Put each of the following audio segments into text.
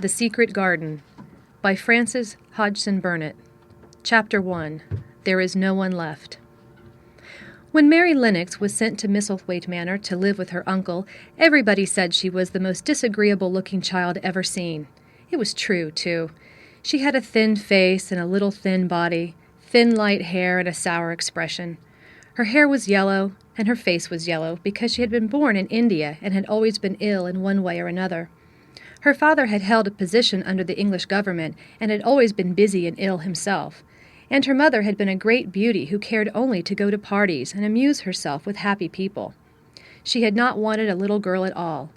The Secret Garden by Frances Hodgson Burnett. Chapter 1. There is no one left. When Mary Lennox was sent to Misselthwaite Manor to live with her uncle, everybody said she was the most disagreeable-looking child ever seen. It was true, too. She had a thin face and a little thin body, thin light hair and a sour expression. Her hair was yellow, and her face was yellow, because she had been born in India and had always been ill in one way or another. Her father had held a position under the English government and had always been busy and ill himself, and her mother had been a great beauty who cared only to go to parties and amuse herself with happy people. She had not wanted a little girl at all,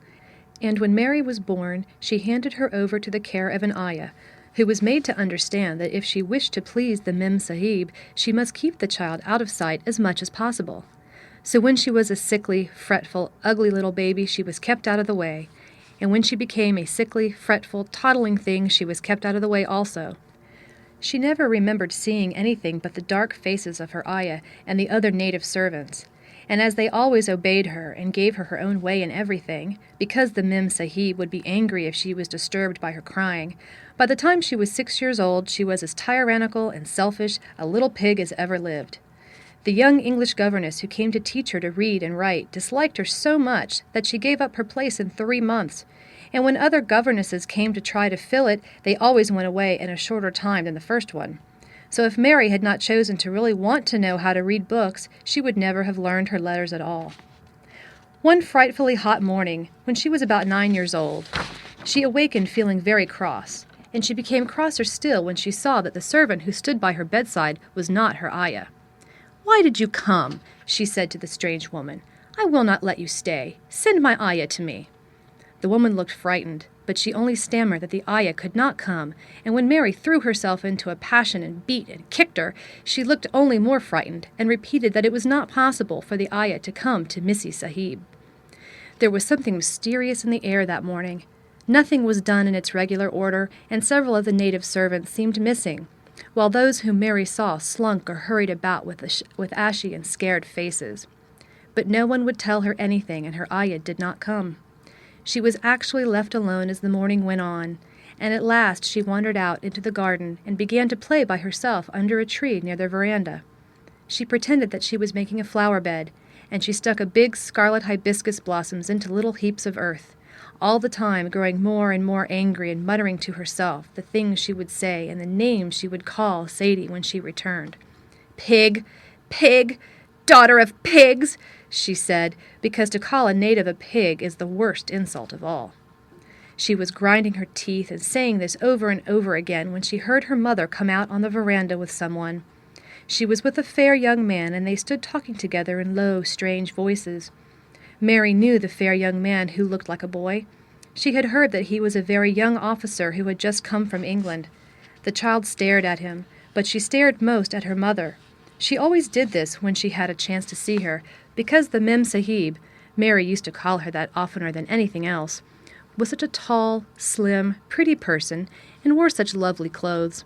and when Mary was born, she handed her over to the care of an ayah, who was made to understand that if she wished to please the Mem Sahib, she must keep the child out of sight as much as possible. So when she was a sickly, fretful, ugly little baby, she was kept out of the way, and when she became a sickly, fretful, toddling thing, she was kept out of the way also. She never remembered seeing anything but the dark faces of her ayah and the other native servants, and as they always obeyed her and gave her her own way in everything, because the Mem Sahib would be angry if she was disturbed by her crying, by the time she was 6 years old she was as tyrannical and selfish a little pig as ever lived. The young English governess who came to teach her to read and write disliked her so much that she gave up her place in 3 months, and when other governesses came to try to fill it, they always went away in a shorter time than the first one. So if Mary had not chosen to really want to know how to read books, she would never have learned her letters at all. One frightfully hot morning, when she was about 9 years old, she awakened feeling very cross, and she became crosser still when she saw that the servant who stood by her bedside was not her ayah. "Why did you come?" she said to the strange woman. "I will not let you stay. Send my ayah to me." The woman looked frightened, but she only stammered that the ayah could not come, and when Mary threw herself into a passion and beat and kicked her, she looked only more frightened and repeated that it was not possible for the ayah to come to Missy Sahib. There was something mysterious in the air that morning. Nothing was done in its regular order, and several of the native servants seemed missing, while those whom Mary saw slunk or hurried about with ashy and scared faces. But no one would tell her anything, and her ayah did not come. She was actually left alone as the morning went on, and at last she wandered out into the garden and began to play by herself under a tree near the veranda. She pretended that she was making a flower bed, and she stuck a big scarlet hibiscus blossoms into little heaps of earth, all the time growing more and more angry and muttering to herself the things she would say and the names she would call Sadie when she returned. "Pig! Pig! Daughter of pigs!" she said, because to call a native a pig is the worst insult of all. She was grinding her teeth and saying this over and over again when she heard her mother come out on the veranda with someone. She was with a fair young man, and they stood talking together in low, strange voices. Mary knew the fair young man who looked like a boy. She had heard that he was a very young officer who had just come from England. The child stared at him, but she stared most at her mother. She always did this when she had a chance to see her, because the Mem Sahib, Mary used to call her that oftener than anything else, was such a tall, slim, pretty person, and wore such lovely clothes.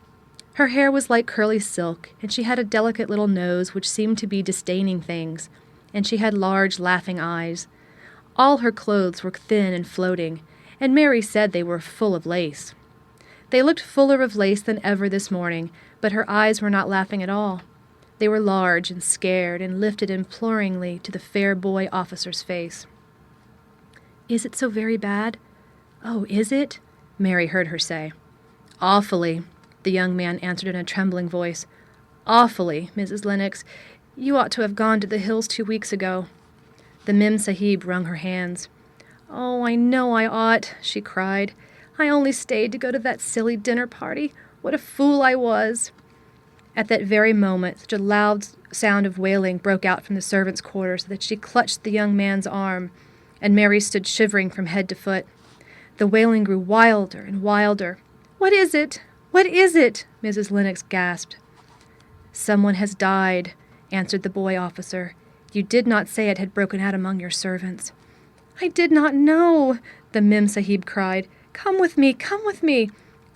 Her hair was like curly silk, and she had a delicate little nose which seemed to be disdaining things, and she had large, laughing eyes. All her clothes were thin and floating, and Mary said they were full of lace. They looked fuller of lace than ever this morning, but her eyes were not laughing at all. They were large and scared and lifted imploringly to the fair boy officer's face. "Is it so very bad?" "Oh, is it?" Mary heard her say. "Awfully," the young man answered in a trembling voice. "Awfully, Mrs. Lennox. You ought to have gone to the hills 2 weeks ago." The Mem Sahib wrung her hands. "Oh, I know I ought," she cried. "I only stayed to go to that silly dinner party. What a fool I was." At that very moment, such a loud sound of wailing broke out from the servants' quarters that she clutched the young man's arm, and Mary stood shivering from head to foot. The wailing grew wilder and wilder. "What is it? What is it?" Mrs. Lennox gasped. "Someone has died," answered the boy officer. "You did not say it had broken out among your servants." "I did not know," the Mem Sahib cried. "Come with me, come with me."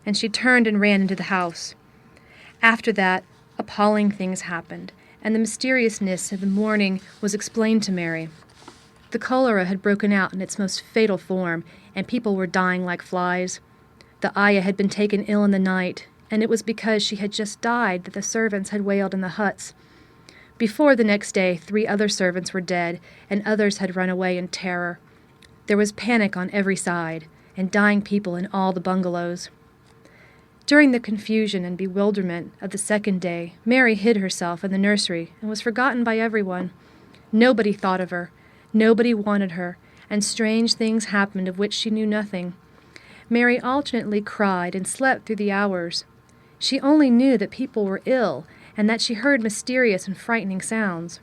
And she turned and ran into the house. After that, appalling things happened, and the mysteriousness of the morning was explained to Mary. The cholera had broken out in its most fatal form, and people were dying like flies. The ayah had been taken ill in the night, and it was because she had just died that the servants had wailed in the huts. Before the next day, 3 other servants were dead, and others had run away in terror. There was panic on every side, and dying people in all the bungalows. During the confusion and bewilderment of the second day, Mary hid herself in the nursery and was forgotten by everyone. Nobody thought of her, nobody wanted her, and strange things happened of which she knew nothing. Mary alternately cried and slept through the hours. She only knew that people were ill, and that she heard mysterious and frightening sounds.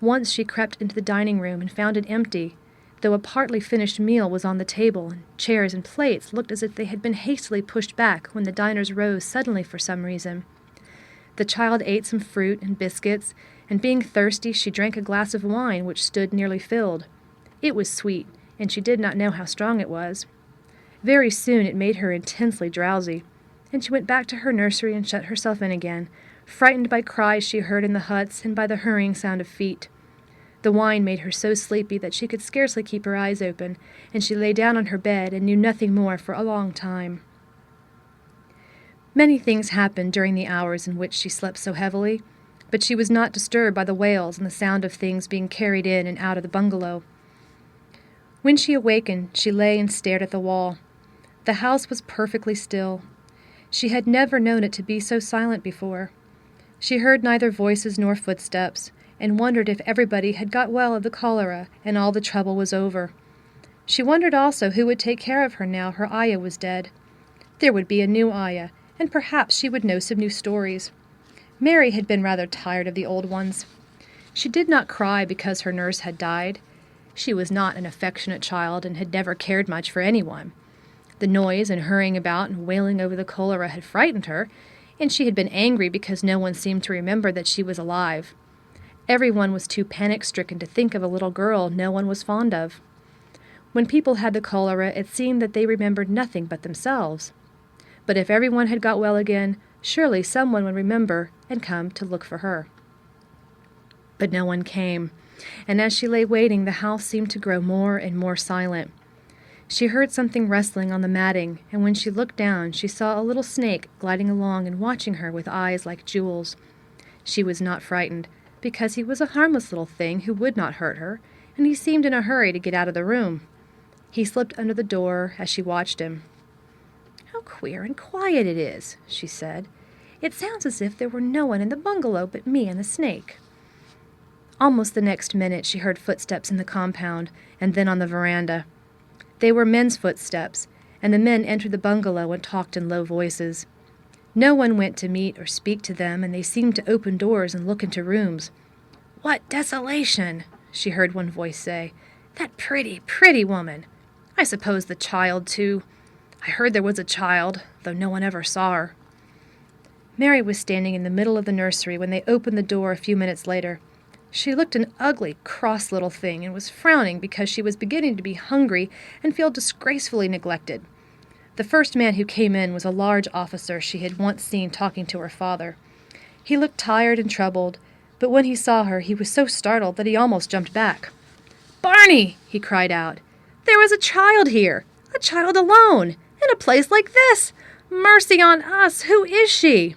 Once she crept into the dining room and found it empty, though a partly finished meal was on the table, and chairs and plates looked as if they had been hastily pushed back when the diners rose suddenly for some reason. The child ate some fruit and biscuits, and being thirsty she drank a glass of wine which stood nearly filled. It was sweet, and she did not know how strong it was. Very soon it made her intensely drowsy, and she went back to her nursery and shut herself in again, frightened by cries she heard in the huts and by the hurrying sound of feet. The wine made her so sleepy that she could scarcely keep her eyes open, and she lay down on her bed and knew nothing more for a long time. Many things happened during the hours in which she slept so heavily, but she was not disturbed by the wails and the sound of things being carried in and out of the bungalow. When she awakened, she lay and stared at the wall. The house was perfectly still. She had never known it to be so silent before. She heard neither voices nor footsteps, and wondered if everybody had got well of the cholera and all the trouble was over. She wondered also who would take care of her now her ayah was dead. There would be a new ayah, and perhaps she would know some new stories. Mary had been rather tired of the old ones. She did not cry because her nurse had died. She was not an affectionate child and had never cared much for anyone. The noise and hurrying about and wailing over the cholera had frightened her, and she had been angry because no one seemed to remember that she was alive. Everyone was too panic-stricken to think of a little girl no one was fond of. When people had the cholera, it seemed that they remembered nothing but themselves. But if everyone had got well again, surely someone would remember and come to look for her. But no one came, and as she lay waiting, the house seemed to grow more and more silent. She heard something rustling on the matting, and when she looked down, she saw a little snake gliding along and watching her with eyes like jewels. She was not frightened, because he was a harmless little thing who would not hurt her, and he seemed in a hurry to get out of the room. He slipped under the door as she watched him. "How queer and quiet it is," she said. "It sounds as if there were no one in the bungalow but me and the snake." Almost the next minute she heard footsteps in the compound, and then on the veranda. They were men's footsteps, and the men entered the bungalow and talked in low voices. No one went to meet or speak to them, and they seemed to open doors and look into rooms. "What desolation!" she heard one voice say. "That pretty, pretty woman! I suppose the child, too. I heard there was a child, though no one ever saw her." Mary was standing in the middle of the nursery when they opened the door a few minutes later. She looked an ugly, cross little thing, and was frowning because she was beginning to be hungry and feel disgracefully neglected. The first man who came in was a large officer she had once seen talking to her father. He looked tired and troubled, but when he saw her he was so startled that he almost jumped back. "Barney!" he cried out. "There is a child here! A child alone! In a place like this! Mercy on us! Who is she?"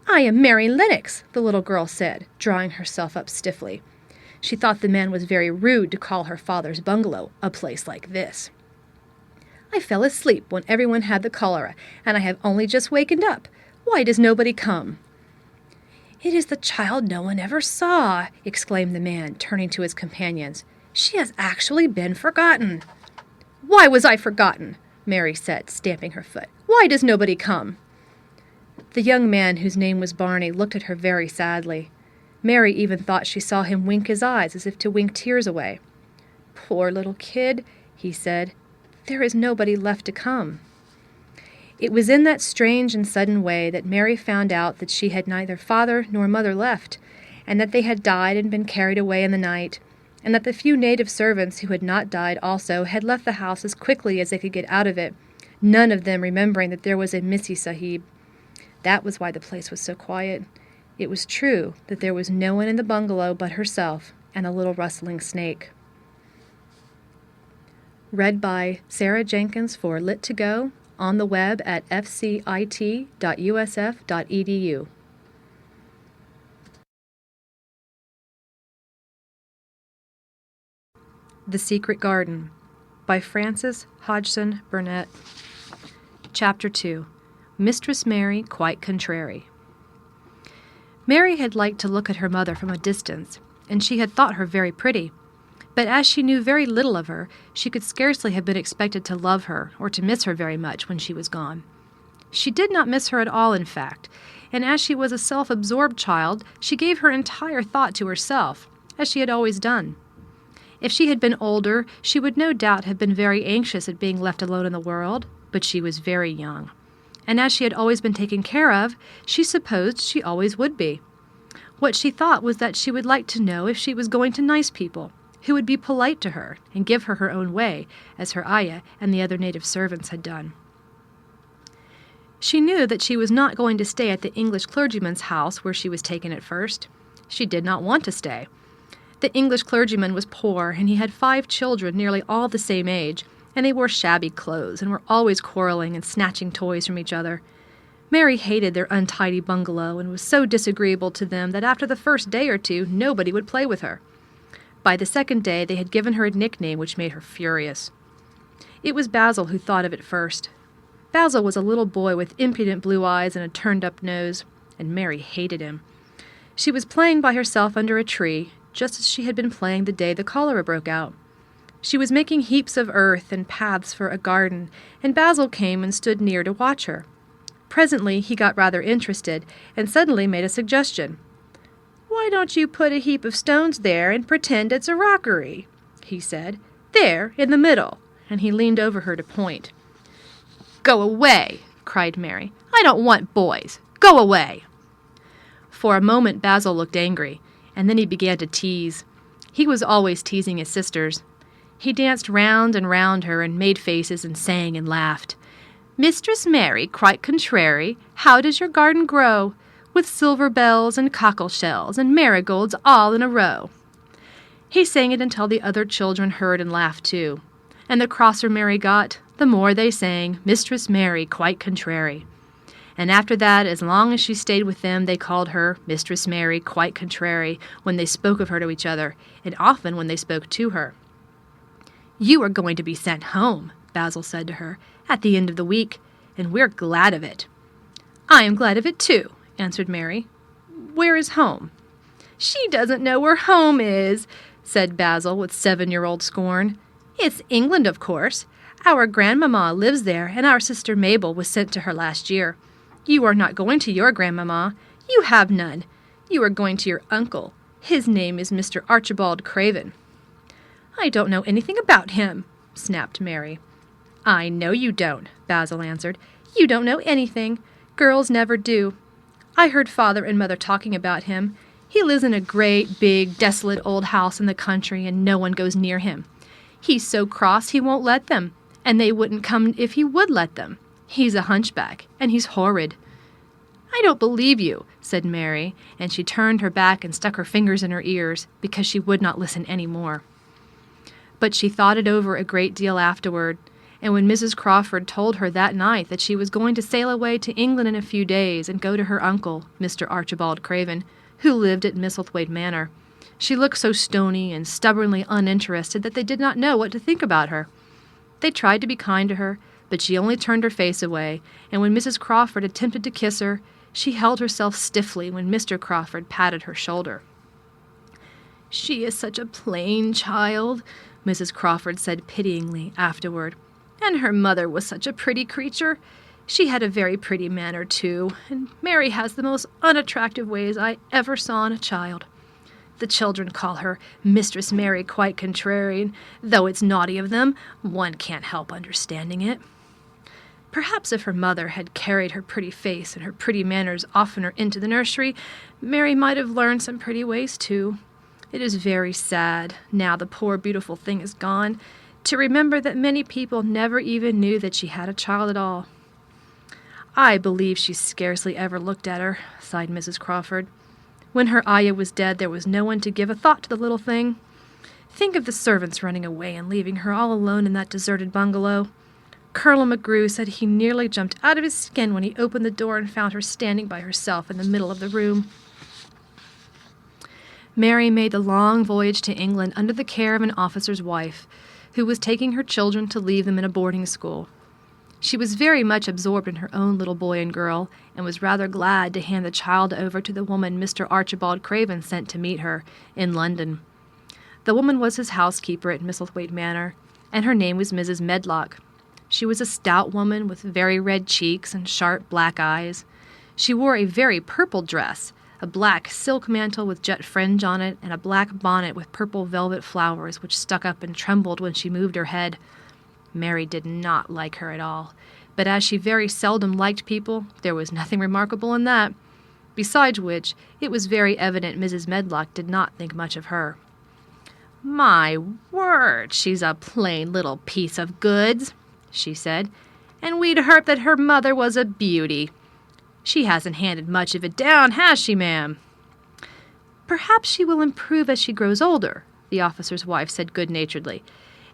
"I am Mary Lennox," the little girl said, drawing herself up stiffly. She thought the man was very rude to call her father's bungalow a place like this. "I fell asleep when everyone had the cholera, and I have only just wakened up. Why does nobody come?" "It is the child no one ever saw," exclaimed the man, turning to his companions. "She has actually been forgotten." "Why was I forgotten?" Mary said, stamping her foot. "Why does nobody come?" The young man, whose name was Barney, looked at her very sadly. Mary even thought she saw him wink his eyes as if to wink tears away. "Poor little kid," he said. "There is nobody left to come." It was in that strange and sudden way that Mary found out that she had neither father nor mother left, and that they had died and been carried away in the night, and that the few native servants who had not died also had left the house as quickly as they could get out of it, none of them remembering that there was a Missy Sahib. That was why the place was so quiet. It was true that there was no one in the bungalow but herself and a little rustling snake. Read by Sarah Jenkins for Lit2Go on the web at fcit.usf.edu. The Secret Garden by Frances Hodgson Burnett. Chapter 2. Mistress Mary Quite Contrary. Mary had liked to look at her mother from a distance, and she had thought her very pretty. But as she knew very little of her, she could scarcely have been expected to love her or to miss her very much when she was gone. She did not miss her at all, in fact, and as she was a self-absorbed child, she gave her entire thought to herself, as she had always done. If she had been older, she would no doubt have been very anxious at being left alone in the world, but she was very young. And as she had always been taken care of, she supposed she always would be. What she thought was that she would like to know if she was going to nice people, who would be polite to her and give her her own way, as her ayah and the other native servants had done. She knew that she was not going to stay at the English clergyman's house where she was taken at first. She did not want to stay. The English clergyman was poor, and he had 5 children nearly all the same age, and they wore shabby clothes and were always quarreling and snatching toys from each other. Mary hated their untidy bungalow and was so disagreeable to them that after the first day or two nobody would play with her. By the second day they had given her a nickname which made her furious. It was Basil who thought of it first. Basil was a little boy with impudent blue eyes and a turned-up nose, and Mary hated him. She was playing by herself under a tree, just as she had been playing the day the cholera broke out. She was making heaps of earth and paths for a garden, and Basil came and stood near to watch her. Presently he got rather interested, and suddenly made a suggestion. "Why don't you put a heap of stones there and pretend it's a rockery?" he said. "There, in the middle," and he leaned over her to point. "Go away!" cried Mary. "I don't want boys. Go away!" For a moment Basil looked angry, and then he began to tease. He was always teasing his sisters. He danced round and round her and made faces and sang and laughed. "Mistress Mary, quite contrary, how does your garden grow? With silver bells and cockle shells and marigolds all in a row." He sang it until the other children heard and laughed too. And the crosser Mary got, the more they sang, "Mistress Mary, quite contrary." And after that, as long as she stayed with them, they called her Mistress Mary, quite contrary, when they spoke of her to each other, and often when they spoke to her. "You are going to be sent home," Basil said to her, "at the end of the week, and we're glad of it." "I am glad of it too," answered Mary. "Where is home?" "She doesn't know where home is," said Basil with 7-year-old scorn. "It's England, of course. Our grandmamma lives there, and our sister Mabel was sent to her last year. You are not going to your grandmamma. You have none. You are going to your uncle. His name is Mr. Archibald Craven." "I don't know anything about him," snapped Mary. "I know you don't," Basil answered. "You don't know anything. Girls never do. I heard Father and Mother talking about him. He lives in a great, big, desolate old house in the country, and no one goes near him. He's so cross he won't let them, and they wouldn't come if he would let them. He's a hunchback, and he's horrid." "I don't believe you," said Mary, and she turned her back and stuck her fingers in her ears, because she would not listen any more. But she thought it over a great deal afterward, and when Mrs. Crawford told her that night that she was going to sail away to England in a few days and go to her uncle, Mr. Archibald Craven, who lived at Misselthwaite Manor, she looked so stony and stubbornly uninterested that they did not know what to think about her. They tried to be kind to her, but she only turned her face away, and when Mrs. Crawford attempted to kiss her, she held herself stiffly when Mr. Crawford patted her shoulder. "She is such a plain child," Mrs. Crawford said pityingly afterward. "And her mother was such a pretty creature. She had a very pretty manner, too, and Mary has the most unattractive ways I ever saw in a child. The children call her Mistress Mary quite contrary, and though it's naughty of them, one can't help understanding it. Perhaps if her mother had carried her pretty face and her pretty manners oftener into the nursery, Mary might have learned some pretty ways, too. It is very sad, now the poor beautiful thing is gone, to remember that many people never even knew that she had a child at all." "I believe she scarcely ever looked at her," sighed Mrs. Crawford. "When her ayah was dead, there was no one to give a thought to the little thing. Think of the servants running away and leaving her all alone in that deserted bungalow. Colonel McGrew said he nearly jumped out of his skin when he opened the door and found her standing by herself in the middle of the room. Mary made the long voyage to England under the care of an officer's wife, who was taking her children to leave them in a boarding school. She was very much absorbed in her own little boy and girl, and was rather glad to hand the child over to the woman Mr. Archibald Craven sent to meet her in London. The woman was his housekeeper at Misselthwaite Manor, and her name was Mrs. Medlock. She was a stout woman with very red cheeks and sharp black eyes. She wore a very purple dress, a black silk mantle with jet fringe on it, and a black bonnet with purple velvet flowers which stuck up and trembled when she moved her head. Mary did not like her at all, but as she very seldom liked people, there was nothing remarkable in that. Besides which, it was very evident Mrs. Medlock did not think much of her. "My word, she's a plain little piece of goods," she said, "and we'd heard that her mother was a beauty. She hasn't handed much of it down, has she, ma'am?" "Perhaps she will improve as she grows older," the officer's wife said good-naturedly.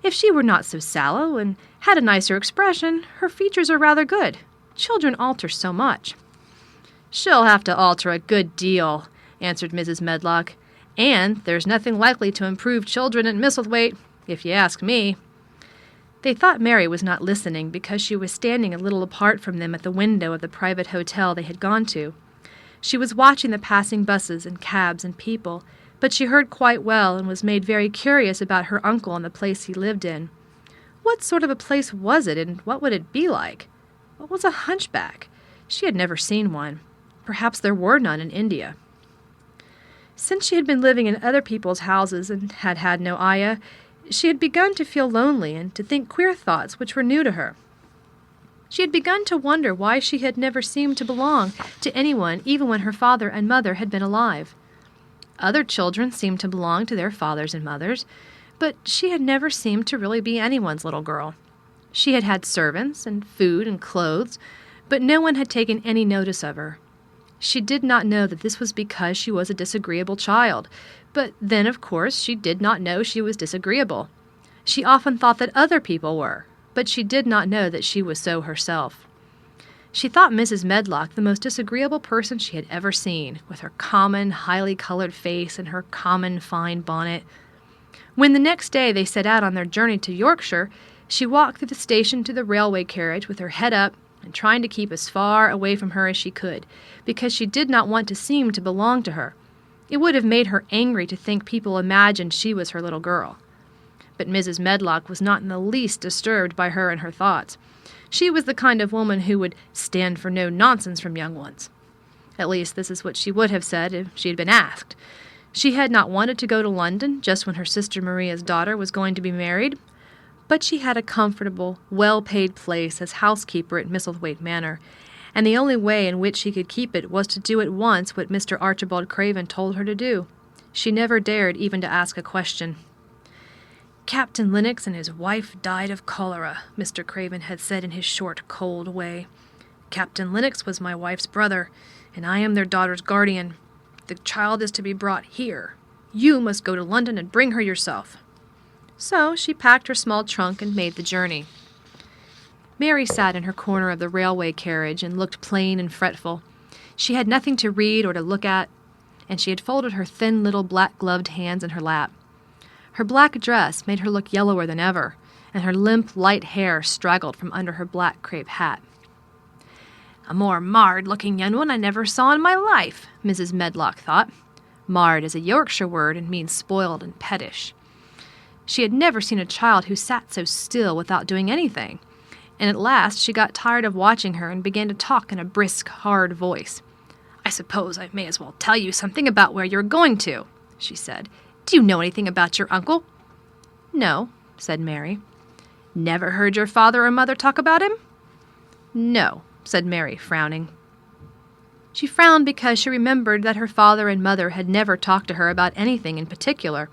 "If she were not so sallow and had a nicer expression, her features are rather good. Children alter so much." "She'll have to alter a good deal," answered Mrs. Medlock, "and there's nothing likely to improve children at Misselthwaite, if you ask me." They thought Mary was not listening because she was standing a little apart from them at the window of the private hotel they had gone to. She was watching the passing buses and cabs and people, but she heard quite well and was made very curious about her uncle and the place he lived in. What sort of a place was it, and what would it be like? What was a hunchback? She had never seen one. Perhaps there were none in India. Since she had been living in other people's houses and had had no ayah, she had begun to feel lonely and to think queer thoughts which were new to her. She had begun to wonder why she had never seemed to belong to anyone even when her father and mother had been alive. Other children seemed to belong to their fathers and mothers, but she had never seemed to really be anyone's little girl. She had had servants and food and clothes, but no one had taken any notice of her. She did not know that this was because she was a disagreeable child, but then, of course, she did not know she was disagreeable. She often thought that other people were, but she did not know that she was so herself. She thought Mrs. Medlock the most disagreeable person she had ever seen, with her common, highly colored face and her common, fine bonnet. When the next day they set out on their journey to Yorkshire, she walked through the station to the railway carriage with her head up and trying to keep as far away from her as she could, because she did not want to seem to belong to her. It would have made her angry to think people imagined she was her little girl. But Mrs. Medlock was not in the least disturbed by her and her thoughts. She was the kind of woman who would stand for no nonsense from young ones. At least this is what she would have said if she had been asked. She had not wanted to go to London just when her sister Maria's daughter was going to be married, but she had a comfortable, well-paid place as housekeeper at Misselthwaite Manor, and the only way in which she could keep it was to do at once what Mr. Archibald Craven told her to do. She never dared even to ask a question. "Captain Lennox and his wife died of cholera," Mr. Craven had said in his short, cold way. "Captain Lennox was my wife's brother, and I am their daughter's guardian. The child is to be brought here. You must go to London and bring her yourself." So she packed her small trunk and made the journey. Mary sat in her corner of the railway carriage and looked plain and fretful. She had nothing to read or to look at, and she had folded her thin little black-gloved hands in her lap. Her black dress made her look yellower than ever, and her limp, light hair straggled from under her black crape hat. "A more marred-looking young one I never saw in my life," Mrs. Medlock thought. Marred is a Yorkshire word and means spoiled and pettish. She had never seen a child who sat so still without doing anything, and at last she got tired of watching her and began to talk in a brisk, hard voice. "I suppose I may as well tell you something about where you're going to," she said. "Do you know anything about your uncle?" "No," said Mary. "Never heard your father or mother talk about him?" "No," said Mary, frowning. She frowned because she remembered that her father and mother had never talked to her about anything in particular.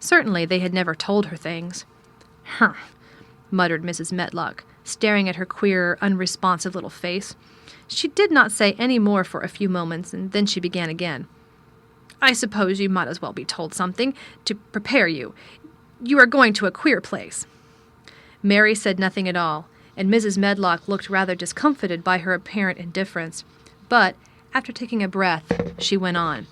Certainly they had never told her things. "Humph," muttered Mrs. Medlock, staring at her queer, unresponsive little face. She did not say any more for a few moments, and then she began again. "I suppose you might as well be told something to prepare you. You are going to a queer place." Mary said nothing at all, and Mrs. Medlock looked rather discomfited by her apparent indifference. But, after taking a breath, she went on.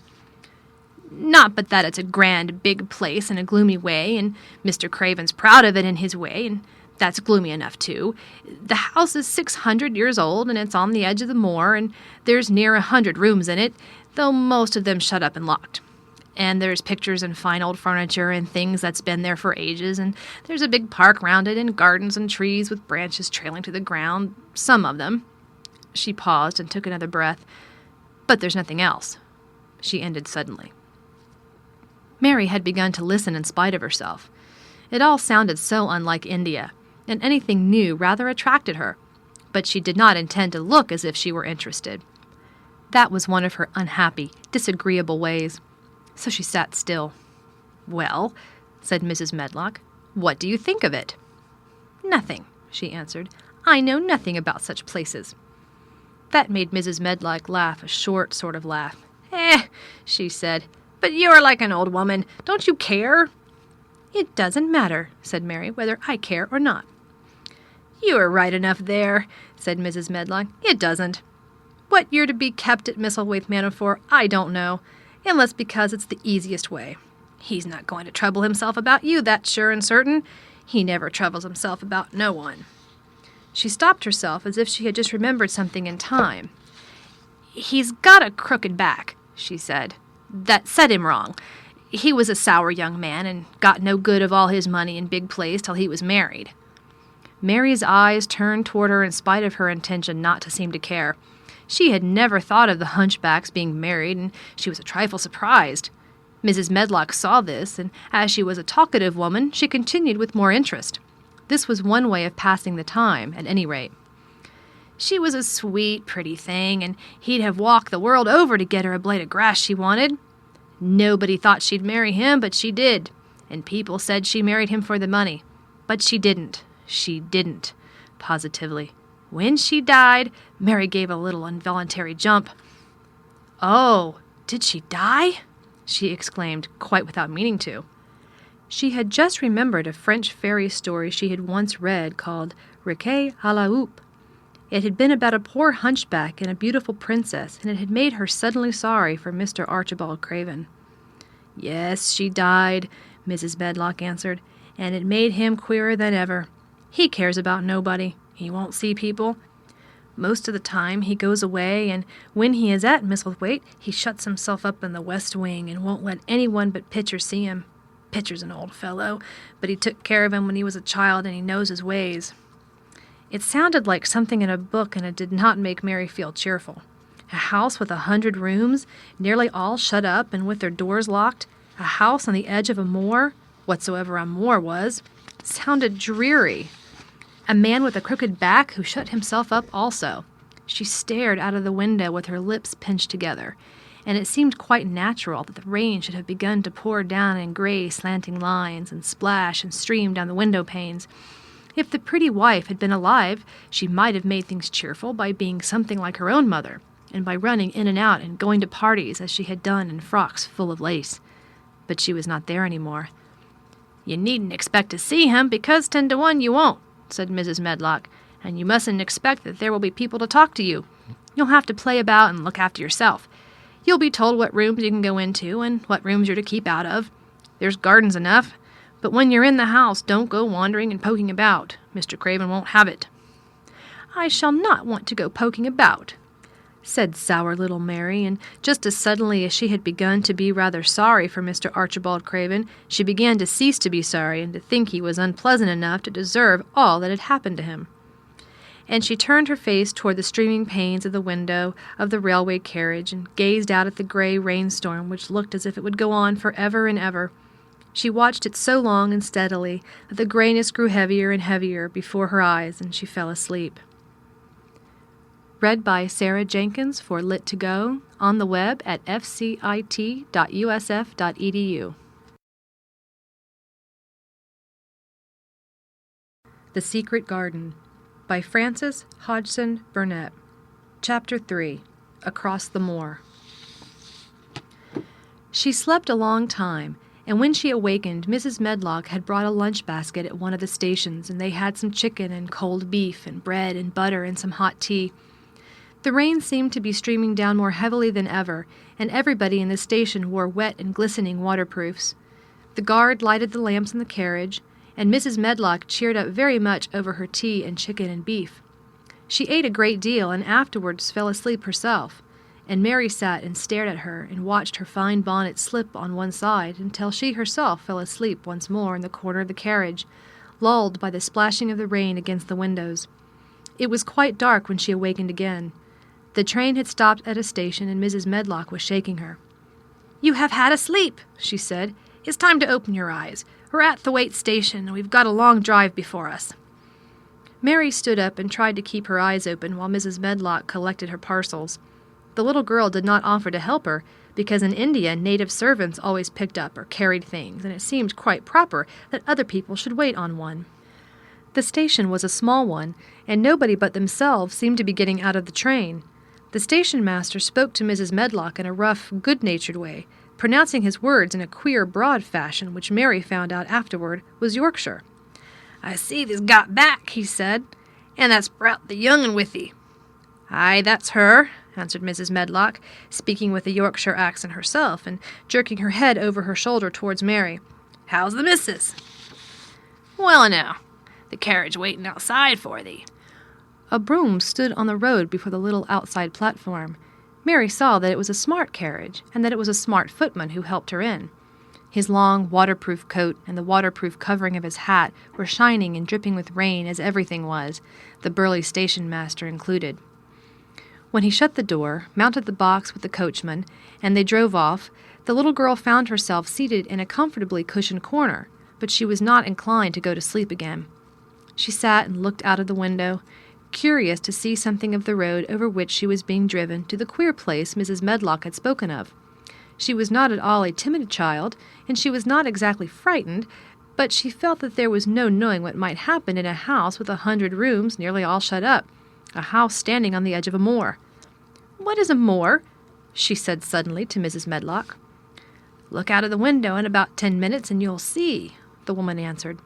"Not but that it's a grand, big place in a gloomy way, and Mr. Craven's proud of it in his way, and that's gloomy enough, too. The house is 600 years old, and it's on the edge of the moor, and there's near 100 rooms in it, though most of them shut up and locked. And there's pictures and fine old furniture and things that's been there for ages, and there's a big park round it, and gardens and trees with branches trailing to the ground, some of them." She paused and took another breath. "But there's nothing else," she ended suddenly. Mary had begun to listen in spite of herself. It all sounded so unlike India, and anything new rather attracted her, but she did not intend to look as if she were interested. That was one of her unhappy, disagreeable ways. So she sat still. "Well," said Mrs. Medlock, "what do you think of it?" "Nothing," she answered. "I know nothing about such places." That made Mrs. Medlock laugh, a short sort of laugh. She said, "but you are like an old woman. Don't you care?" "It doesn't matter," said Mary, "whether I care or not." "You are right enough there," said Mrs. Medlock. "It doesn't. What you're to be kept at Misselthwaite Manor for, I don't know, unless because it's the easiest way. He's not going to trouble himself about you, that's sure and certain. He never troubles himself about no one." She stopped herself as if she had just remembered something in time. "He's got a crooked back," she said. "That set him wrong. He was a sour young man and got no good of all his money and big place till he was married." Mary's eyes turned toward her in spite of her intention not to seem to care. She had never thought of the hunchbacks being married, and she was a trifle surprised. Mrs. Medlock saw this, and as she was a talkative woman, she continued with more interest. This was one way of passing the time, at any rate. "She was a sweet, pretty thing, and he'd have walked the world over to get her a blade of grass she wanted. Nobody thought she'd marry him, but she did, and people said she married him for the money. But she didn't. She didn't, positively. When she died," Mary gave a little involuntary jump. "Oh, did she die?" she exclaimed, quite without meaning to. She had just remembered a French fairy story she had once read called Riquet à la Houppe. It had been about a poor hunchback and a beautiful princess, and it had made her suddenly sorry for Mr. Archibald Craven. "Yes, she died," Mrs. Medlock answered, "and it made him queerer than ever. He cares about nobody. He won't see people. Most of the time he goes away, and when he is at Misselthwaite, he shuts himself up in the west wing and won't let anyone but Pitcher see him. Pitcher's an old fellow, but he took care of him when he was a child, and he knows his ways." It sounded like something in a book, and it did not make Mary feel cheerful. A house with 100 rooms, nearly all shut up and with their doors locked, a house on the edge of a moor, whatsoever a moor was, sounded dreary. A man with a crooked back who shut himself up also. She stared out of the window with her lips pinched together, and it seemed quite natural that the rain should have begun to pour down in gray slanting lines and splash and stream down the window panes. If the pretty wife had been alive, she might have made things cheerful by being something like her own mother, and by running in and out and going to parties as she had done in frocks full of lace. But she was not there any more. "You needn't expect to see him, because 10 to 1 you won't," said Mrs. Medlock, "and you mustn't expect that there will be people to talk to you. You'll have to play about and look after yourself. You'll be told what rooms you can go into and what rooms you're to keep out of. There's gardens enough, but when you're in the house, don't go wandering and poking about. Mr. Craven won't have it." "I shall not want to go poking about," said sour little Mary, and just as suddenly as she had begun to be rather sorry for Mr. Archibald Craven, she began to cease to be sorry and to think he was unpleasant enough to deserve all that had happened to him. And she turned her face toward the streaming panes of the window of the railway carriage and gazed out at the gray rainstorm which looked as if it would go on for ever and ever. She watched it so long and steadily that the grayness grew heavier and heavier before her eyes, and she fell asleep. Read by Sarah Jenkins for Lit2Go, on the web at fcit.usf.edu. The Secret Garden by Frances Hodgson Burnett. Chapter 3. Across the Moor. She slept a long time, and when she awakened, Mrs. Medlock had brought a lunch basket at one of the stations, and they had some chicken and cold beef and bread and butter and some hot tea. The rain seemed to be streaming down more heavily than ever, and everybody in the station wore wet and glistening waterproofs. The guard lighted the lamps in the carriage, and Mrs. Medlock cheered up very much over her tea and chicken and beef. She ate a great deal and afterwards fell asleep herself, and Mary sat and stared at her and watched her fine bonnet slip on one side until she herself fell asleep once more in the corner of the carriage, lulled by the splashing of the rain against the windows. It was quite dark when she awakened again. The train had stopped at a station and Mrs. Medlock was shaking her. "You have had a sleep," she said. "It's time to open your eyes. We're at the Waite station and we've got a long drive before us." Mary stood up and tried to keep her eyes open while Mrs. Medlock collected her parcels. The little girl did not offer to help her, because in India native servants always picked up or carried things, and it seemed quite proper that other people should wait on one. The station was a small one, and nobody but themselves seemed to be getting out of the train. The station master spoke to Mrs. Medlock in a rough, good-natured way, pronouncing his words in a queer, broad fashion which Mary found out afterward was Yorkshire. "I see they's got back," he said, "and that's brought the young un with thee." "Aye, that's her," answered Mrs. Medlock, speaking with a Yorkshire accent herself, and jerking her head over her shoulder towards Mary. "How's the missus?" "Well now, the carriage waiting outside for thee." A brougham stood on the road before the little outside platform. Mary saw that it was a smart carriage, and that it was a smart footman who helped her in. His long, waterproof coat and the waterproof covering of his hat were shining and dripping with rain, as everything was, the burly station master included. When he shut the door, mounted the box with the coachman, and they drove off, the little girl found herself seated in a comfortably cushioned corner, but she was not inclined to go to sleep again. She sat and looked out of the window, curious to see something of the road over which she was being driven to the queer place Mrs. Medlock had spoken of. She was not at all a timid child, and she was not exactly frightened, but she felt that there was no knowing what might happen in a house with 100 rooms nearly all shut up, a house standing on the edge of a moor. "What is a moor?" she said suddenly to Mrs. Medlock. "Look out of the window in about 10 minutes and you'll see," the woman answered.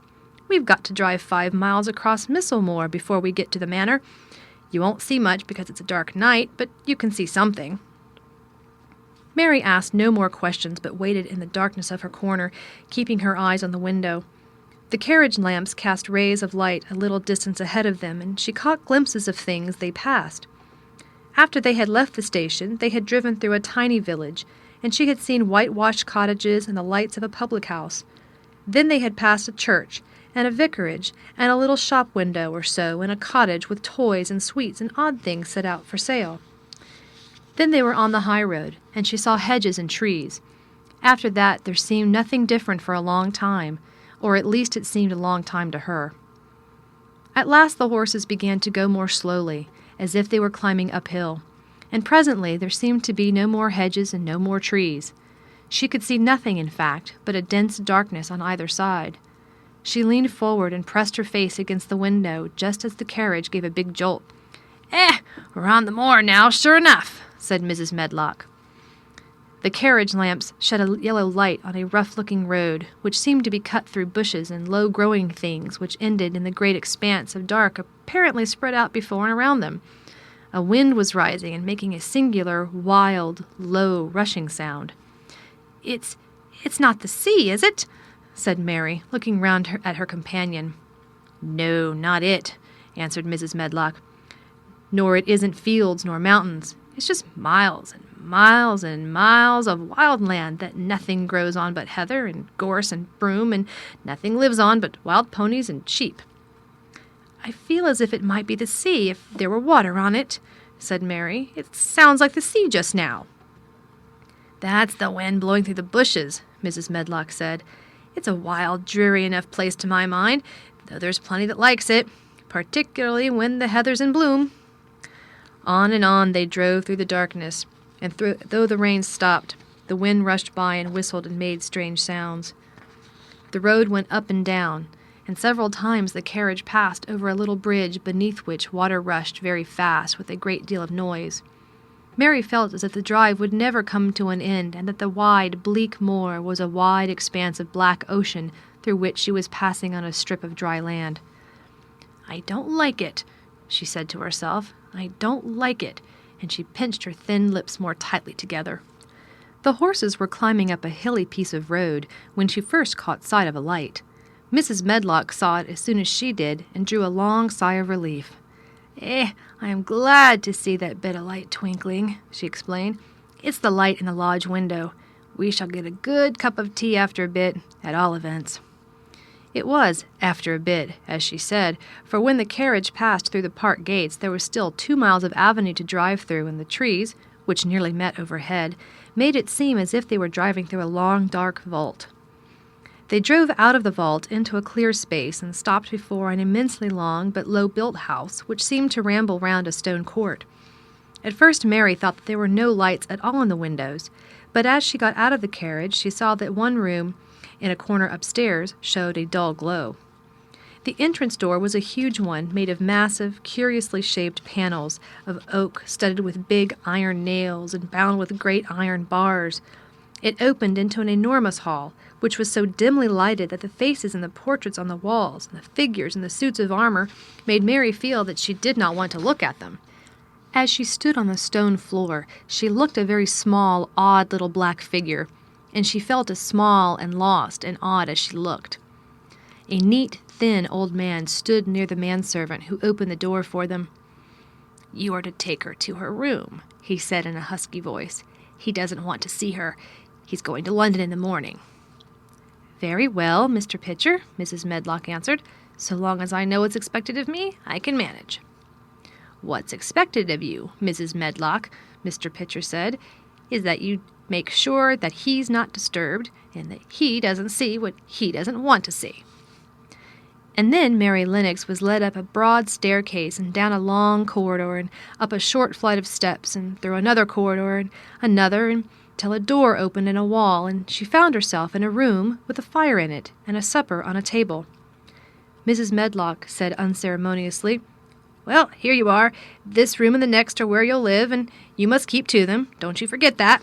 "We've got to drive 5 miles across Misselmoor before we get to the manor. You won't see much because it's a dark night, but you can see something." Mary asked no more questions but waited in the darkness of her corner, keeping her eyes on the window. The carriage lamps cast rays of light a little distance ahead of them, and she caught glimpses of things they passed. After they had left the station, they had driven through a tiny village, and she had seen whitewashed cottages and the lights of a public house. Then they had passed a church, and a vicarage, and a little shop window or so, and a cottage with toys and sweets and odd things set out for sale. Then they were on the high road, and she saw hedges and trees. After that there seemed nothing different for a long time, or at least it seemed a long time to her. At last the horses began to go more slowly, as if they were climbing uphill, and presently there seemed to be no more hedges and no more trees. She could see nothing, in fact, but a dense darkness on either side. She leaned forward and pressed her face against the window just as the carriage gave a big jolt. We're on the moor now, sure enough," said Mrs. Medlock. The carriage lamps shed a yellow light on a rough-looking road, which seemed to be cut through bushes and low-growing things, which ended in the great expanse of dark apparently spread out before and around them. A wind was rising and making a singular, wild, low, rushing sound. It's not the sea, is it?" said Mary, looking round at her companion. "No, not it," answered Mrs. Medlock. "Nor it isn't fields nor mountains. It's just miles and miles and miles of wild land that nothing grows on but heather and gorse and broom, and nothing lives on but wild ponies and sheep." "I feel as if it might be the sea if there were water on it," said Mary. "It sounds like the sea just now." "That's the wind blowing through the bushes," Mrs. Medlock said. "It's a wild, dreary enough place to my mind, though there's plenty that likes it, particularly when the heather's in bloom." On and on they drove through the darkness, and though the rain stopped, the wind rushed by and whistled and made strange sounds. The road went up and down, and several times the carriage passed over a little bridge beneath which water rushed very fast with a great deal of noise. Mary felt as if the drive would never come to an end, and that the wide, bleak moor was a wide expanse of black ocean through which she was passing on a strip of dry land. "I don't like it," she said to herself. "I don't like it," and she pinched her thin lips more tightly together. The horses were climbing up a hilly piece of road when she first caught sight of a light. Mrs. Medlock saw it as soon as she did, and drew a long sigh of relief. "I am glad to see that bit of light twinkling," she explained. "It's the light in the lodge window. We shall get a good cup of tea after a bit, at all events." It was after a bit, as she said, for when the carriage passed through the park gates there was still 2 miles of avenue to drive through, and the trees, which nearly met overhead, made it seem as if they were driving through a long, dark vault. They drove out of the vault into a clear space and stopped before an immensely long but low-built house which seemed to ramble round a stone court. At first Mary thought that there were no lights at all in the windows, but as she got out of the carriage she saw that one room in a corner upstairs showed a dull glow. The entrance door was a huge one made of massive, curiously shaped panels of oak studded with big iron nails and bound with great iron bars. It opened into an enormous hall, which was so dimly lighted that the faces and the portraits on the walls and the figures and the suits of armor made Mary feel that she did not want to look at them. As she stood on the stone floor, she looked a very small, odd little black figure, and she felt as small and lost and odd as she looked. A neat, thin old man stood near the manservant who opened the door for them. "You are to take her to her room," he said in a husky voice. "He doesn't want to see her. He's going to London in the morning." "Very well, Mr. Pitcher," Mrs. Medlock answered. "So long as I know what's expected of me, I can manage." "What's expected of you, Mrs. Medlock," Mr. Pitcher said, "is that you make sure that he's not disturbed and that he doesn't see what he doesn't want to see." And then Mary Lennox was led up a broad staircase and down a long corridor and up a short flight of steps and through another corridor and another until a door opened in a wall, and she found herself in a room with a fire in it and a supper on a table. Mrs. Medlock said unceremoniously, "Well, here you are. This room and the next are where you'll live, and you must keep to them. Don't you forget that."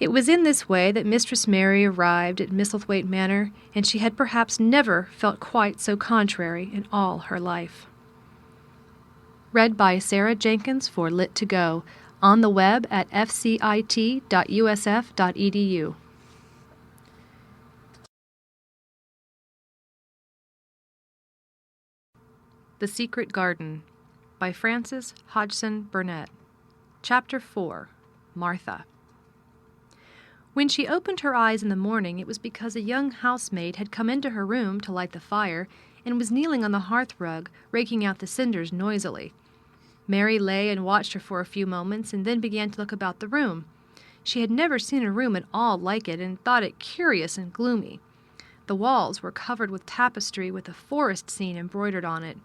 It was in this way that Mistress Mary arrived at Misselthwaite Manor, and she had perhaps never felt quite so contrary in all her life. Read by Sarah Jenkins for Lit2Go, on the web at fcit.usf.edu. The Secret Garden by Frances Hodgson Burnett. Chapter 4. Martha. When she opened her eyes in the morning, it was because a young housemaid had come into her room to light the fire and was kneeling on the hearth-rug, raking out the cinders noisily. Mary lay and watched her for a few moments and then began to look about the room. She had never seen a room at all like it and thought it curious and gloomy. The walls were covered with tapestry with a forest scene embroidered on it.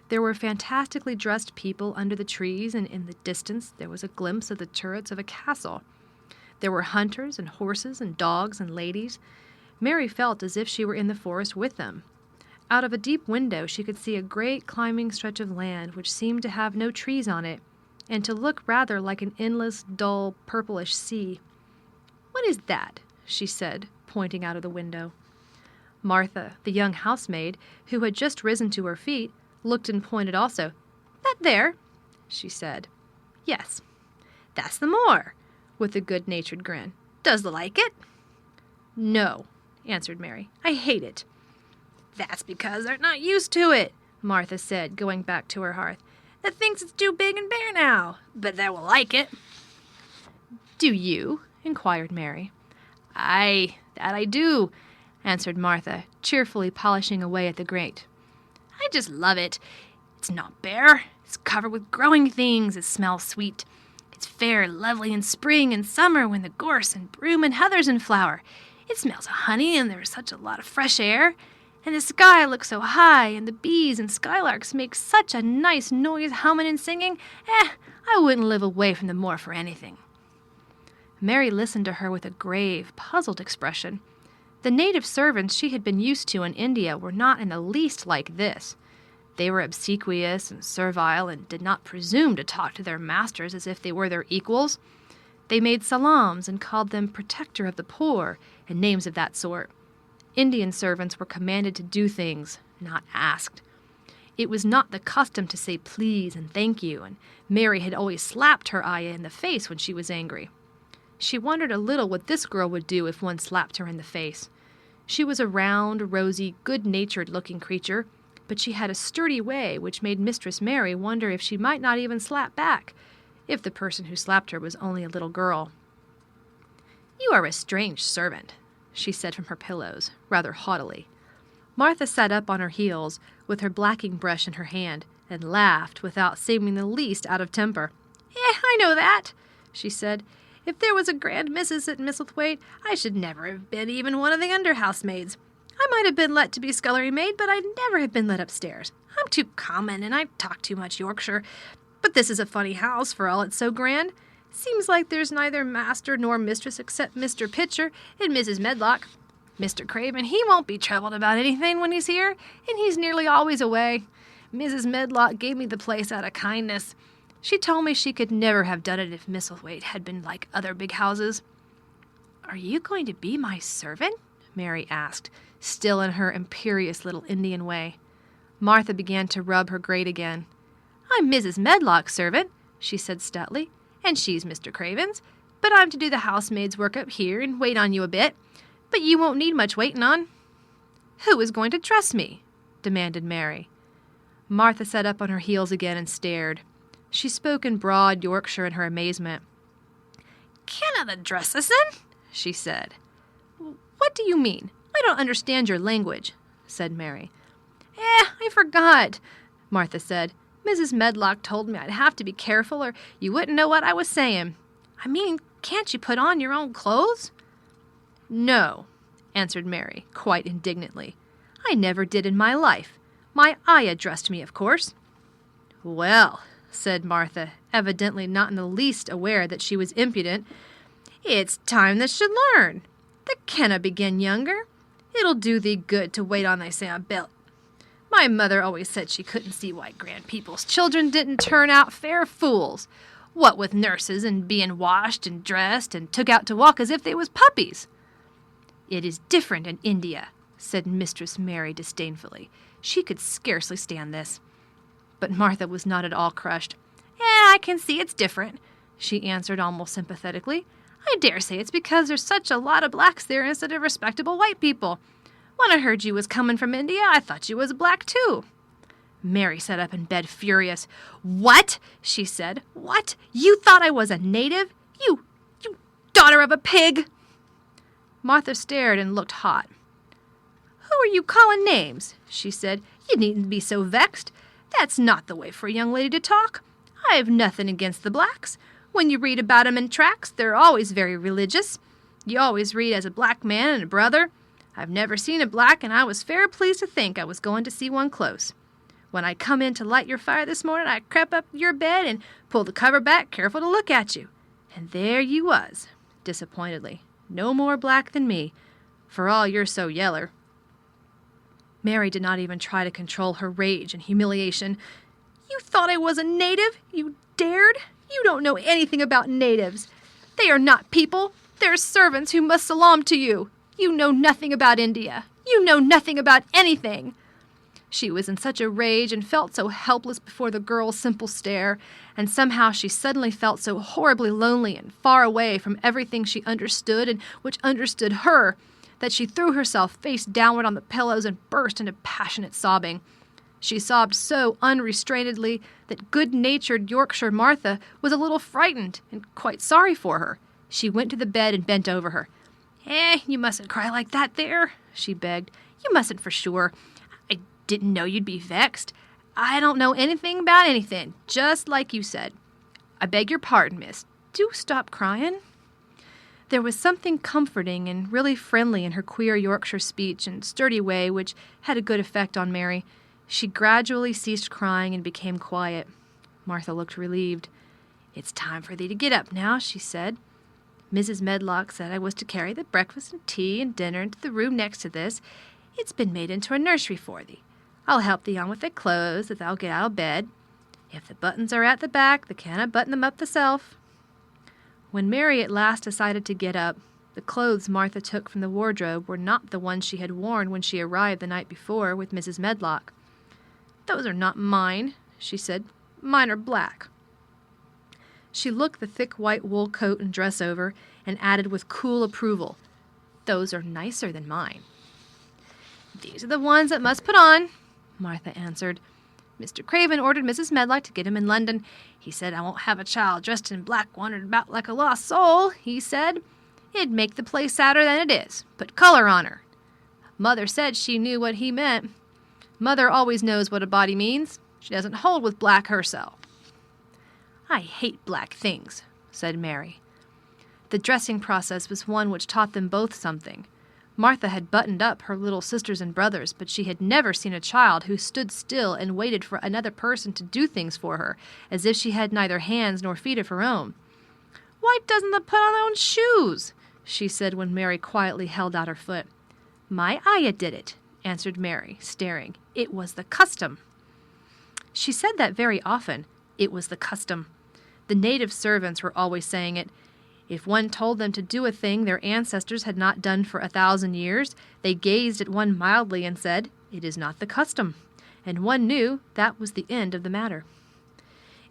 There were fantastically dressed people under the trees, and in the distance there was a glimpse of the turrets of a castle. There were hunters and horses and dogs and ladies. Mary felt as if she were in the forest with them. Out of a deep window she could see a great climbing stretch of land which seemed to have no trees on it, and to look rather like an endless, dull, purplish sea. "What is that?" she said, pointing out of the window. Martha, the young housemaid, who had just risen to her feet, looked and pointed also. "That there?" she said. "Yes, that's the moor," with a good-natured grin. "Does thee like it?" "No," answered Mary. "I hate it." "That's because they're not used to it," Martha said, going back to her hearth. "They thinks it's too big and bare now, but they will like it." "Do you?" inquired Mary. "Aye, that I do," answered Martha, cheerfully polishing away at the grate. "I just love it. It's not bare. It's covered with growing things. It smells sweet. It's fair lovely in spring and summer when the gorse and broom and heather's in flower. It smells of honey and there's such a lot of fresh air. And the sky looks so high, and the bees and skylarks make such a nice noise humming and singing. I wouldn't live away from the moor for anything." Mary listened to her with a grave, puzzled expression. The native servants she had been used to in India were not in the least like this. They were obsequious and servile and did not presume to talk to their masters as if they were their equals. They made salams and called them protector of the poor and names of that sort. Indian servants were commanded to do things, not asked. It was not the custom to say please and thank you, and Mary had always slapped her ayah in the face when she was angry. She wondered a little what this girl would do if one slapped her in the face. She was a round, rosy, good-natured-looking creature, but she had a sturdy way which made Mistress Mary wonder if she might not even slap back, if the person who slapped her was only a little girl. "You are a strange servant," she said from her pillows, rather haughtily. Martha sat up on her heels, with her blacking brush in her hand, and laughed without seeming the least out of temper. I know that," she said. "If there was a grand missus at Misselthwaite, I should never have been even one of the under-housemaids. I might have been let to be scullery maid, but I'd never have been let upstairs. I'm too common, and I talk too much Yorkshire. But this is a funny house, for all it's so grand. Seems like there's neither master nor mistress except Mr. Pitcher and Mrs. Medlock. Mr. Craven, he won't be troubled about anything when he's here, and he's nearly always away. Mrs. Medlock gave me the place out of kindness. She told me she could never have done it if Misselthwaite had been like other big houses." "Are you going to be my servant?" Mary asked, still in her imperious little Indian way. Martha began to rub her grate again. "I'm Mrs. Medlock's servant," she said stoutly, "and she's Mr. Craven's, but I'm to do the housemaid's work up here and wait on you a bit. But you won't need much waiting on." "Who is going to dress me?" demanded Mary. Martha sat up on her heels again and stared. She spoke in broad Yorkshire in her amazement. "Canada dress us in?" she said. "What do you mean? I don't understand your language," said Mary. I forgot," Martha said. "Mrs. Medlock told me I'd have to be careful or you wouldn't know what I was saying. I mean, can't you put on your own clothes?" "No," answered Mary, quite indignantly. "I never did in my life. My ayah dressed me, of course." "Well," said Martha, evidently not in the least aware that she was impudent, "it's time thou should learn. Thou canna begin younger. It'll do thee good to wait on thysen belt. My mother always said she couldn't see why grand people's children didn't turn out fair fools, what with nurses and being washed and dressed and took out to walk as if they was puppies." "It is different in India," said Mistress Mary disdainfully. She could scarcely stand this. But Martha was not at all crushed. I can see it's different," she answered almost sympathetically. "I dare say it's because there's such a lot of blacks there instead of respectable white people. When I heard you was coming from India, I thought you was black too." Mary sat up in bed furious. "What?" she said. "What? You thought I was a native? You daughter of a pig!" Martha stared and looked hot. "Who are you calling names?" she said. "You needn't be so vexed. That's not the way for a young lady to talk. I have nothing against the blacks. When you read about 'em in tracts, they're always very religious. You always read as a black man and a brother. I've never seen a black, and I was fair pleased to think I was going to see one close. When I come in to light your fire this morning, I crept up your bed and pulled the cover back, careful to look at you. And there you was, disappointedly, no more black than me, for all you're so yeller." Mary did not even try to control her rage and humiliation. "You thought I was a native? You dared? You don't know anything about natives. They are not people. They're servants who must salaam to you. You know nothing about India. You know nothing about anything." She was in such a rage and felt so helpless before the girl's simple stare, and somehow she suddenly felt so horribly lonely and far away from everything she understood and which understood her, that she threw herself face downward on the pillows and burst into passionate sobbing. She sobbed so unrestrainedly that good-natured Yorkshire Martha was a little frightened and quite sorry for her. She went to the bed and bent over her. You mustn't cry like that there," she begged. "You mustn't for sure. I didn't know you'd be vexed. I don't know anything about anything, just like you said. I beg your pardon, miss. Do stop crying." There was something comforting and really friendly in her queer Yorkshire speech and sturdy way which had a good effect on Mary. She gradually ceased crying and became quiet. Martha looked relieved. "It's time for thee to get up now," she said. "Mrs. Medlock said I was to carry the breakfast and tea and dinner into the room next to this. It's been made into a nursery for thee. I'll help thee on with thy clothes, that thou get out of bed. If the buttons are at the back, thou canna button them up thyself." When Mary at last decided to get up, the clothes Martha took from the wardrobe were not the ones she had worn when she arrived the night before with Mrs. Medlock. "Those are not mine," she said. "Mine are black." She looked the thick white wool coat and dress over, and added with cool approval, "Those are nicer than mine." "These are the ones that must put on," Martha answered. "Mr. Craven ordered Mrs. Medlock to get 'em in London. He said, 'I won't have a child dressed in black wandering about like a lost soul,' he said. 'It'd make the place sadder than it is. Put color on her.' Mother said she knew what he meant. Mother always knows what a body means. She doesn't hold with black herself." "I hate black things," said Mary. The dressing process was one which taught them both something. Martha had buttoned up her little sisters and brothers, but she had never seen a child who stood still and waited for another person to do things for her, as if she had neither hands nor feet of her own. "Why doesn't thee put on thy own shoes?" she said when Mary quietly held out her foot. "My ayah did it," answered Mary, staring. "It was the custom." She said that very often. It was the custom. The native servants were always saying it. If one told them to do a thing their ancestors had not done for 1,000 years, they gazed at one mildly and said, "It is not the custom," and one knew that was the end of the matter.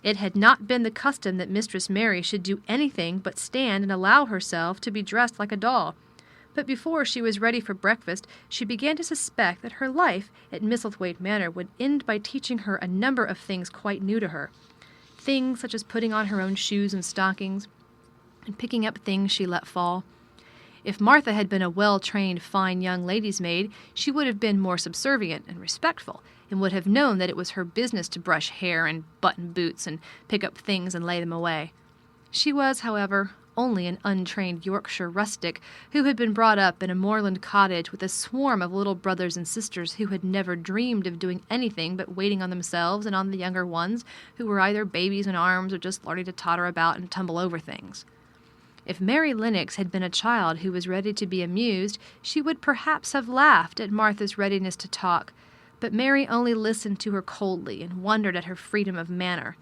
It had not been the custom that Mistress Mary should do anything but stand and allow herself to be dressed like a doll. But before she was ready for breakfast, she began to suspect that her life at Misselthwaite Manor would end by teaching her a number of things quite new to her. Things such as putting on her own shoes and stockings, and picking up things she let fall. If Martha had been a well-trained, fine young lady's maid, she would have been more subservient and respectful, and would have known that it was her business to brush hair and button boots and pick up things and lay them away. She was, however, only an untrained Yorkshire rustic who had been brought up in a moorland cottage with a swarm of little brothers and sisters who had never dreamed of doing anything but waiting on themselves and on the younger ones, who were either babies in arms or just learning to totter about and tumble over things. If Mary Lennox had been a child who was ready to be amused, she would perhaps have laughed at Martha's readiness to talk, but Mary only listened to her coldly and wondered at her freedom of manner.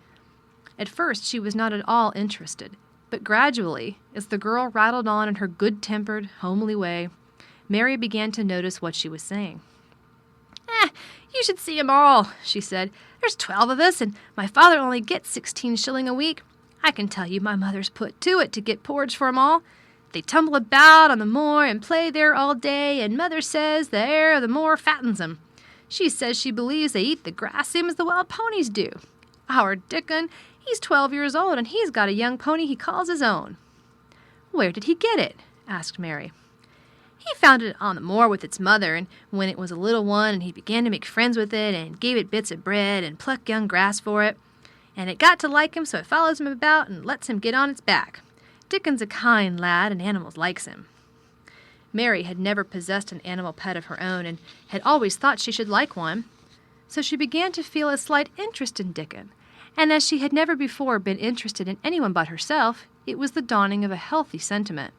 At first she was not at all interested, but gradually, as the girl rattled on in her good-tempered, homely way, Mary began to notice what she was saying. You should see 'em all," she said. "There's 12 of us, and my father only gets 16 shilling a week. I can tell you my mother's put to it to get porridge for 'em all. They tumble about on the moor and play there all day, and mother says the air of the moor fattens 'em. She says she believes they eat the grass same as the wild ponies do. Our Dickon, he's 12 years old, and he's got a young pony he calls his own." "Where did he get it?" asked Mary. "He found it on the moor with its mother, and when it was a little one, and he began to make friends with it, and gave it bits of bread and pluck young grass for it. And it got to like him, so it follows him about and lets him get on its back. Dickon's a kind lad, and animals likes him." Mary had never possessed an animal pet of her own, and had always thought she should like one. So she began to feel a slight interest in Dickon, and as she had never before been interested in anyone but herself, it was the dawning of a healthy sentiment.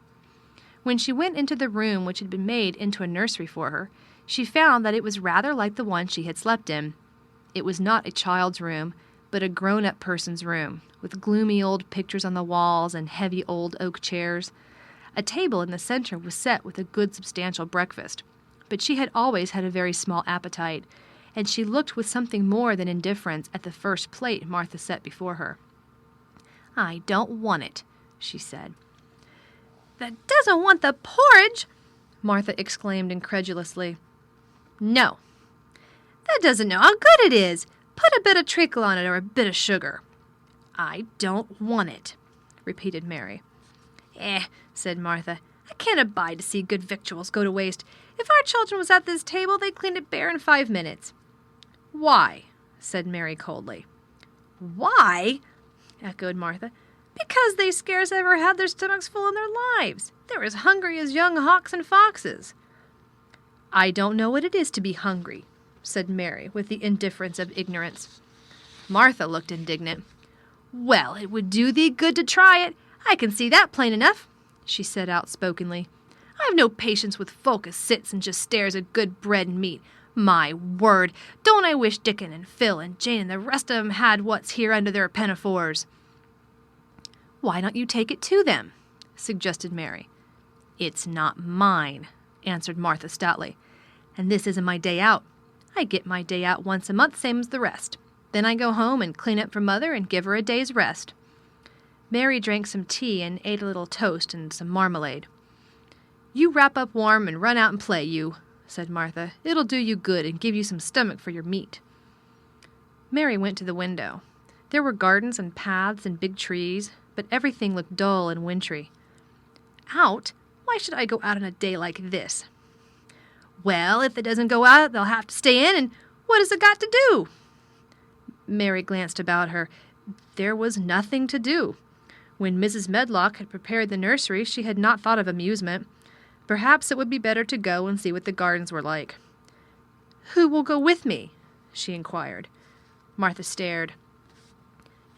When she went into the room which had been made into a nursery for her, she found that it was rather like the one she had slept in. It was not a child's room, but a grown-up person's room, with gloomy old pictures on the walls and heavy old oak chairs. A table in the center was set with a good substantial breakfast, but she had always had a very small appetite, and she looked with something more than indifference at the first plate Martha set before her. "I don't want it," she said. "That doesn't want the porridge!" Martha exclaimed incredulously. "No." "That doesn't know how good it is. Put a bit of treacle on it or a bit of sugar." "I don't want it," repeated Mary. Said Martha. "I can't abide to see good victuals go to waste. If our children was at this table, they'd clean it bare in 5 minutes. "Why?" said Mary coldly. "Why?" echoed Martha. "Because they scarce ever had their stomachs full in their lives. They're as hungry as young hawks and foxes." "I don't know what it is to be hungry," said Mary, with the indifference of ignorance. Martha looked indignant. "Well, it would do thee good to try it. I can see that plain enough," she said outspokenly. "I've no patience with folk as sits and just stares at good bread and meat. My word, don't I wish Dickon and Phil and Jane and the rest of 'em had what's here under their pinafores." "Why don't you take it to them?" suggested Mary. "It's not mine," answered Martha stoutly. "And this isn't my day out. I get my day out once a month, same as the rest. Then I go home and clean up for Mother and give her a day's rest." Mary drank some tea and ate a little toast and some marmalade. "You wrap up warm and run out and play, you," said Martha. "It'll do you good and give you some stomach for your meat." Mary went to the window. There were gardens and paths and big trees, but everything looked dull and wintry. "Out? Why should I go out on a day like this?" "Well, if it doesn't go out, they'll have to stay in, and what has it got to do?" Mary glanced about her. There was nothing to do. When Mrs. Medlock had prepared the nursery, she had not thought of amusement. Perhaps it would be better to go and see what the gardens were like. "Who will go with me?" she inquired. Martha stared.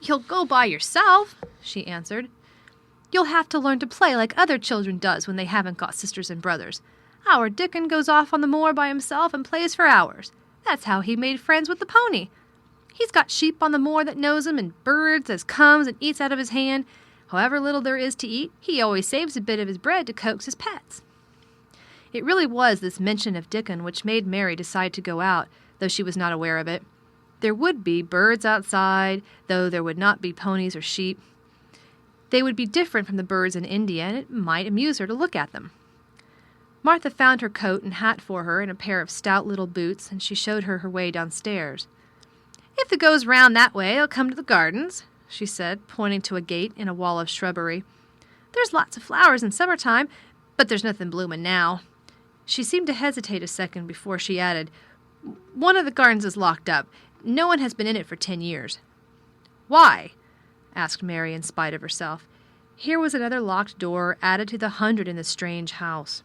"You'll go by yourself," she answered. "You'll have to learn to play like other children does when they haven't got sisters and brothers. Our Dickon goes off on the moor by himself and plays for hours. That's how he made friends with the pony. He's got sheep on the moor that knows him, and birds as comes and eats out of his hand. However little there is to eat, he always saves a bit of his bread to coax his pets." It really was this mention of Dickon which made Mary decide to go out, though she was not aware of it. There would be birds outside, though there would not be ponies or sheep. They would be different from the birds in India, and it might amuse her to look at them. Martha found her coat and hat for her and a pair of stout little boots, and she showed her way downstairs. "If it goes round that way, it'll come to the gardens," she said, pointing to a gate in a wall of shrubbery. "There's lots of flowers in summertime, but there's nothing bloomin' now." She seemed to hesitate a second before she added, "One of the gardens is locked up. No one has been in it for 10 years. "Why?" asked Mary in spite of herself. Here was another locked door added to the 100 in the strange house.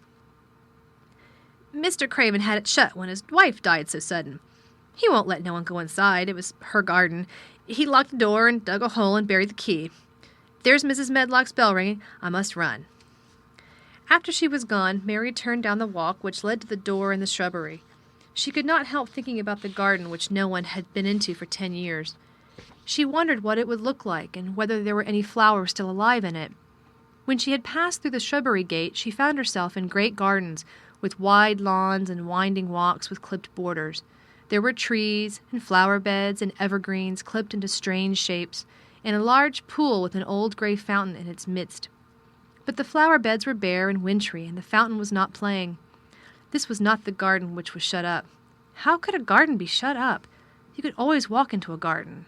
"Mr. Craven had it shut when his wife died so sudden. He won't let no one go inside. It was her garden. He locked the door and dug a hole and buried the key. There's Mrs. Medlock's bell ringing. I must run." After she was gone, Mary turned down the walk which led to the door in the shrubbery. She could not help thinking about the garden which no one had been into for 10 years. She wondered what it would look like and whether there were any flowers still alive in it. When she had passed through the shrubbery gate, she found herself in great gardens with wide lawns and winding walks with clipped borders. There were trees and flower beds and evergreens clipped into strange shapes, and a large pool with an old gray fountain in its midst. But the flower beds were bare and wintry, and the fountain was not playing. This was not the garden which was shut up. How could a garden be shut up? You could always walk into a garden.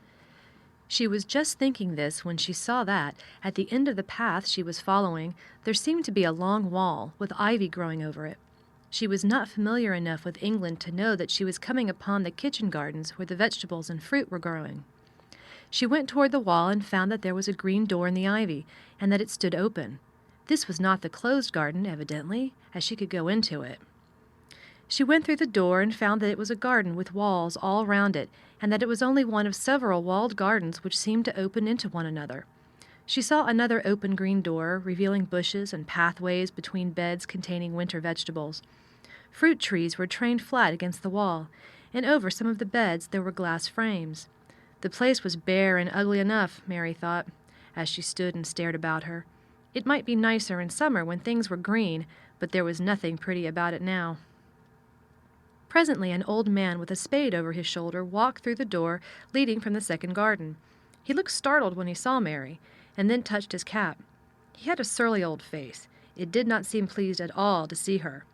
She was just thinking this when she saw that, at the end of the path she was following, there seemed to be a long wall, with ivy growing over it. She was not familiar enough with England to know that she was coming upon the kitchen gardens where the vegetables and fruit were growing. She went toward the wall and found that there was a green door in the ivy, and that it stood open. This was not the closed garden, evidently, as she could go into it. She went through the door and found that it was a garden with walls all round it, and that it was only one of several walled gardens which seemed to open into one another. She saw another open green door, revealing bushes and pathways between beds containing winter vegetables. Fruit trees were trained flat against the wall, and over some of the beds there were glass frames. The place was bare and ugly enough, Mary thought, as she stood and stared about her. It might be nicer in summer when things were green, but there was nothing pretty about it now. Presently an old man with a spade over his shoulder walked through the door leading from the second garden. He looked startled when he saw Mary, and then touched his cap. He had a surly old face. It did not seem pleased at all to see her.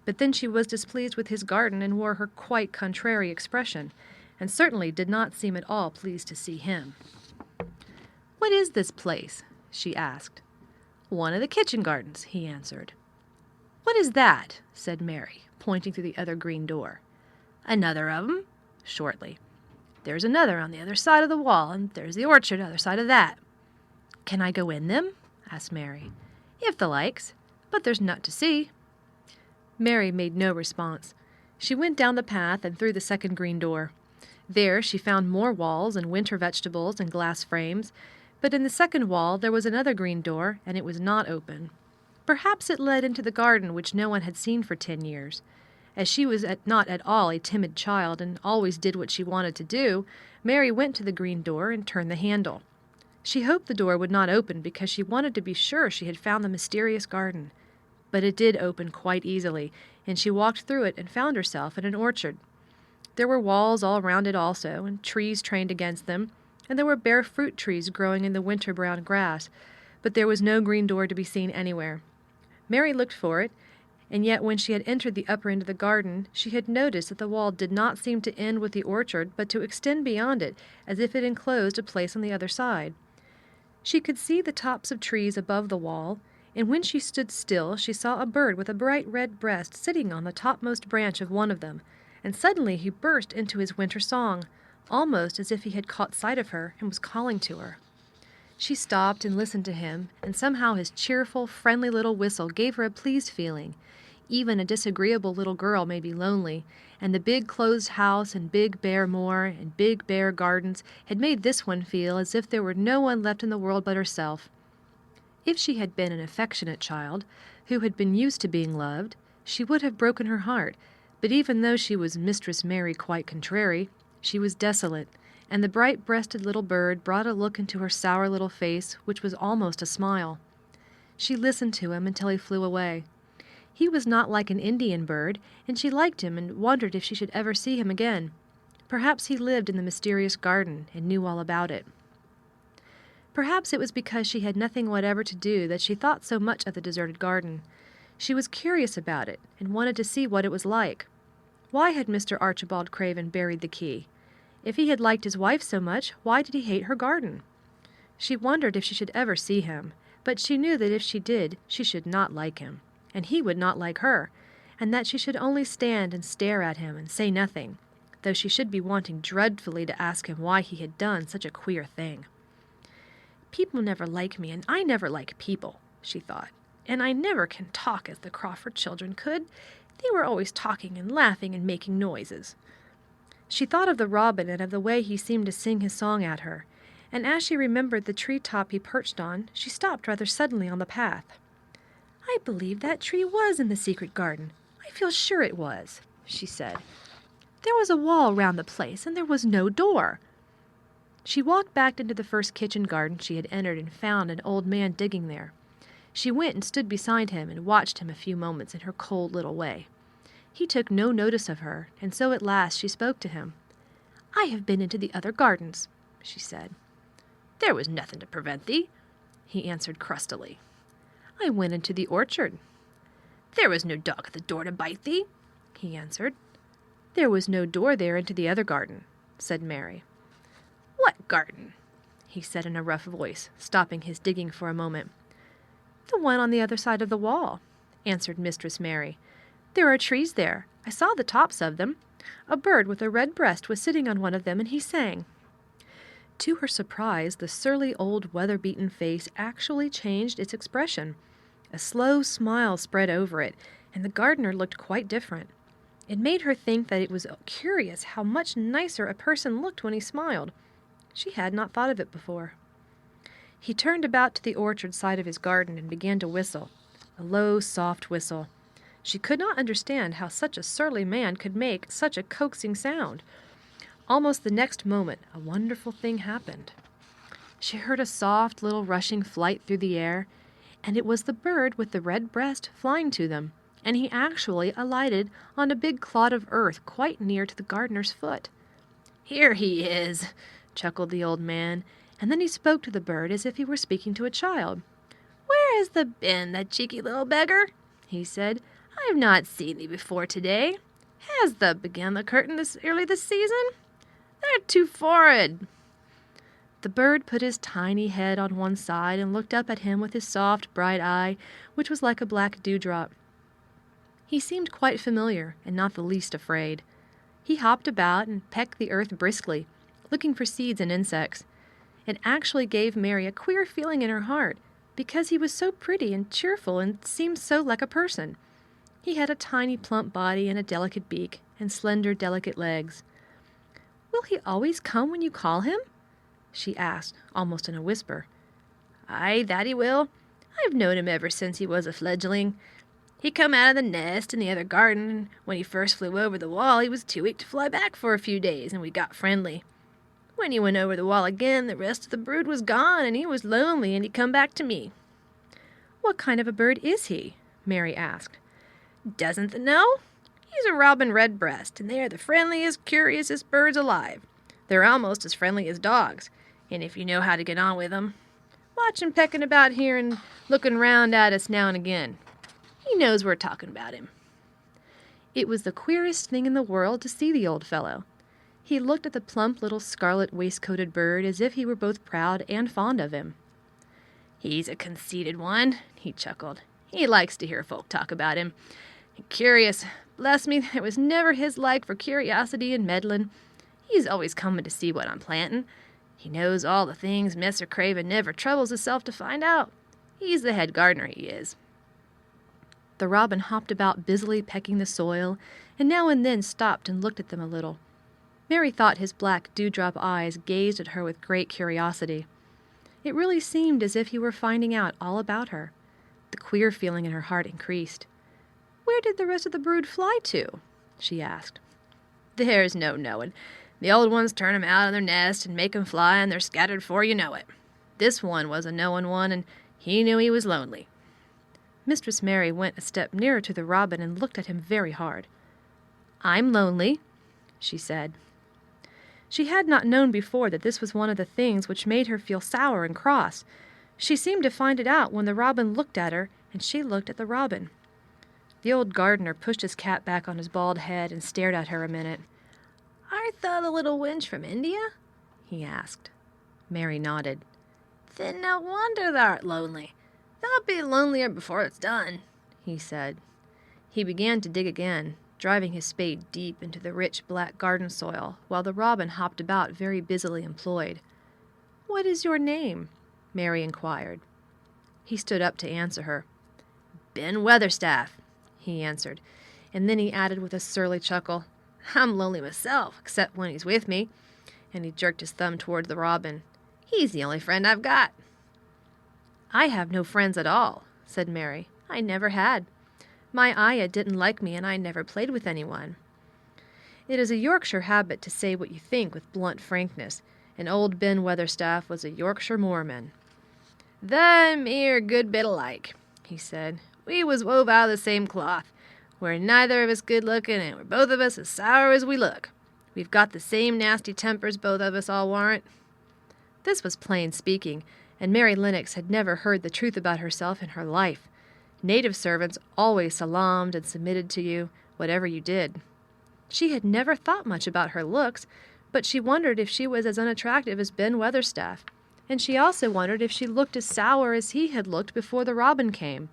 But then she was displeased with his garden and wore her quite contrary expression, and certainly did not seem at all pleased to see him. "What is this place?" she asked. "One of the kitchen gardens," he answered. "What is that?" said Mary, pointing to the other green door. "Another of 'em," shortly. "There's another on the other side of the wall, and there's the orchard on the other side of that." "Can I go in them?" asked Mary. "If the likes, but there's nowt to see." Mary made no response. She went down the path and through the second green door. There she found more walls and winter vegetables and glass frames, but in the second wall there was another green door, and it was not open. Perhaps it led into the garden which no one had seen for 10 years. As she was not at all a timid child and always did what she wanted to do, Mary went to the green door and turned the handle. She hoped the door would not open because she wanted to be sure she had found the mysterious garden. But it did open quite easily, and she walked through it and found herself in an orchard. There were walls all round it also, and trees trained against them, and there were bare fruit trees growing in the winter-brown grass, but there was no green door to be seen anywhere. Mary looked for it, and yet when she had entered the upper end of the garden, she had noticed that the wall did not seem to end with the orchard, but to extend beyond it, as if it enclosed a place on the other side. She could see the tops of trees above the wall, and when she stood still, she saw a bird with a bright red breast sitting on the topmost branch of one of them, and suddenly he burst into his winter song, almost as if he had caught sight of her and was calling to her. She stopped and listened to him, and somehow his cheerful, friendly little whistle gave her a pleased feeling. Even a disagreeable little girl may be lonely, and the big closed house and big bare moor and big bare gardens had made this one feel as if there were no one left in the world but herself. If she had been an affectionate child, who had been used to being loved, she would have broken her heart, but even though she was Mistress Mary quite contrary, she was desolate, and the bright-breasted little bird brought a look into her sour little face which was almost a smile. She listened to him until he flew away. He was not like an Indian bird, and she liked him and wondered if she should ever see him again. Perhaps he lived in the mysterious garden and knew all about it. Perhaps it was because she had nothing whatever to do that she thought so much of the deserted garden. She was curious about it and wanted to see what it was like. Why had Mr. Archibald Craven buried the key? If he had liked his wife so much, why did he hate her garden? She wondered if she should ever see him, but she knew that if she did, she should not like him, and he would not like her, and that she should only stand and stare at him and say nothing, though she should be wanting dreadfully to ask him why he had done such a queer thing. People never like me, and I never like people, she thought, and I never can talk as the Crawford children could. They were always talking and laughing and making noises. She thought of the robin and of the way he seemed to sing his song at her, and as she remembered the tree-top he perched on, she stopped rather suddenly on the path. "I believe that tree was in the secret garden. I feel sure it was," she said. "There was a wall round the place, and there was no door." She walked back into the first kitchen garden she had entered and found an old man digging there. She went and stood beside him and watched him a few moments in her cold little way. He took no notice of her, and so at last she spoke to him. "I have been into the other gardens," she said. "There was nothing to prevent thee," he answered crustily. "I went into the orchard." "There was no dog at the door to bite thee," he answered. "There was no door there into the other garden," said Mary. "What garden?" he said in a rough voice, stopping his digging for a moment. "The one on the other side of the wall," answered Mistress Mary. "There are trees there. I saw the tops of them. A bird with a red breast was sitting on one of them, and he sang." To her surprise, the surly old weather-beaten face actually changed its expression. A slow smile spread over it, and the gardener looked quite different. It made her think that it was curious how much nicer a person looked when he smiled. She had not thought of it before. He turned about to the orchard side of his garden and began to whistle, a low, soft whistle. She could not understand how such a surly man could make such a coaxing sound. Almost the next moment, a wonderful thing happened. She heard a soft little rushing flight through the air, and it was the bird with the red breast flying to them, and he actually alighted on a big clod of earth quite near to the gardener's foot. "Here he is," chuckled the old man, and then he spoke to the bird as if he were speaking to a child. "Where has thou been, that cheeky little beggar?" he said. "I have not seen thee before today. Has thou begun the curtain this early this season? Thou too forward." The bird put his tiny head on one side and looked up at him with his soft, bright eye, which was like a black dewdrop. He seemed quite familiar and not the least afraid. He hopped about and pecked the earth briskly, looking for seeds and insects. It actually gave Mary a queer feeling in her heart, because he was so pretty and cheerful and seemed so like a person. He had a tiny plump body and a delicate beak and slender, delicate legs. "Will he always come when you call him?" she asked, almost in a whisper. "Aye, that he will. I've known him ever since he was a fledgling. He come out of the nest in the other garden, and when he first flew over the wall, he was too weak to fly back for a few days, and we got friendly. When he went over the wall again, the rest of the brood was gone, and he was lonely, and he come back to me." "What kind of a bird is he?" Mary asked. "Doesn't thee know? He's a robin redbreast, and they are the friendliest, curiousest birds alive. They're almost as friendly as dogs, and if you know how to get on with 'em. Watch him pecking about here and looking round at us now and again. He knows we're talking about him." It was the queerest thing in the world to see the old fellow. He looked at the plump little scarlet waistcoated bird as if he were both proud and fond of him. "He's a conceited one," he chuckled. "He likes to hear folk talk about him. And curious, bless me, there was never his like for curiosity and meddlin'. He's always comin' to see what I'm plantin'. He knows all the things Messer Craven never troubles hisself to find out. He's the head gardener, he is." The robin hopped about busily pecking the soil, and now and then stopped and looked at them a little. Mary thought his black dewdrop eyes gazed at her with great curiosity. It really seemed as if he were finding out all about her. The queer feeling in her heart increased. "Where did the rest of the brood fly to?" she asked. "There's no knowin'. The old ones turn 'em out of their nest and make 'em fly, and they're scattered 'fore you know it. This one was a knowin' one, and he knew he was lonely." Mistress Mary went a step nearer to the robin and looked at him very hard. "I'm lonely," she said. She had not known before that this was one of the things which made her feel sour and cross. She seemed to find it out when the robin looked at her, and she looked at the robin. The old gardener pushed his cap back on his bald head and stared at her a minute. "Art thou the little wench from India?" he asked. Mary nodded. "Then no wonder thou'rt lonely. Thou'lt be lonelier before it's done," he said. He began to dig again, driving his spade deep into the rich black garden soil, while the robin hopped about very busily employed. "What is your name?" Mary inquired. He stood up to answer her. "Ben Weatherstaff," he answered, and then he added with a surly chuckle, "I'm lonely myself, except when he's with me," and he jerked his thumb toward the robin. "He's the only friend I've got." "I have no friends at all," said Mary. "I never had. My ayah didn't like me, and I never played with anyone." It is a Yorkshire habit to say what you think with blunt frankness, and old Ben Weatherstaff was a Yorkshire Moorman. "Thee and me are a good bit alike," he said. "We was wove out of the same cloth. We're neither of us good-looking, and we're both of us as sour as we look. We've got the same nasty tempers, both of us, I'll warrant." This was plain speaking, and Mary Lennox had never heard the truth about herself in her life. Native servants always salaamed and submitted to you, whatever you did. She had never thought much about her looks, but she wondered if she was as unattractive as Ben Weatherstaff, and she also wondered if she looked as sour as he had looked before the robin came.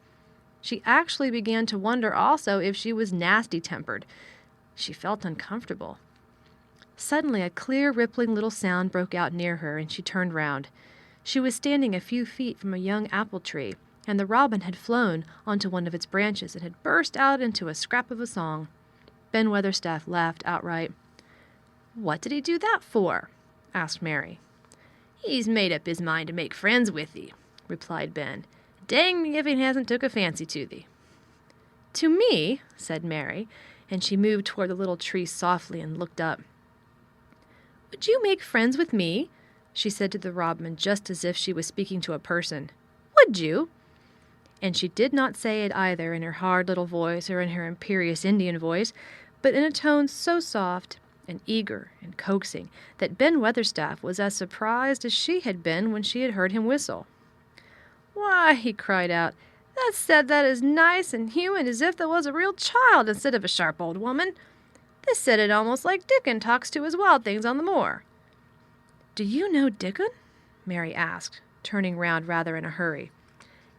She actually began to wonder also if she was nasty-tempered. She felt uncomfortable. Suddenly a clear, rippling little sound broke out near her, and she turned round. She was standing a few feet from a young apple tree, and the robin had flown onto one of its branches and had burst out into a scrap of a song. Ben Weatherstaff laughed outright. "What did he do that for?" asked Mary. "He's made up his mind to make friends with thee," replied Ben. "Dang me if he hasn't took a fancy to thee." "To me?" said Mary, and she moved toward the little tree softly and looked up. "Would you make friends with me?" she said to the robin, just as if she was speaking to a person. "Would you?" And she did not say it either in her hard little voice or in her imperious Indian voice, but in a tone so soft and eager and coaxing that Ben Weatherstaff was as surprised as she had been when she had heard him whistle. "Why," he cried out, "that said that as nice and human as if there was a real child instead of a sharp old woman. This said it almost like Dickon talks to his wild things on the moor." "Do you know Dickon?" Mary asked, turning round rather in a hurry.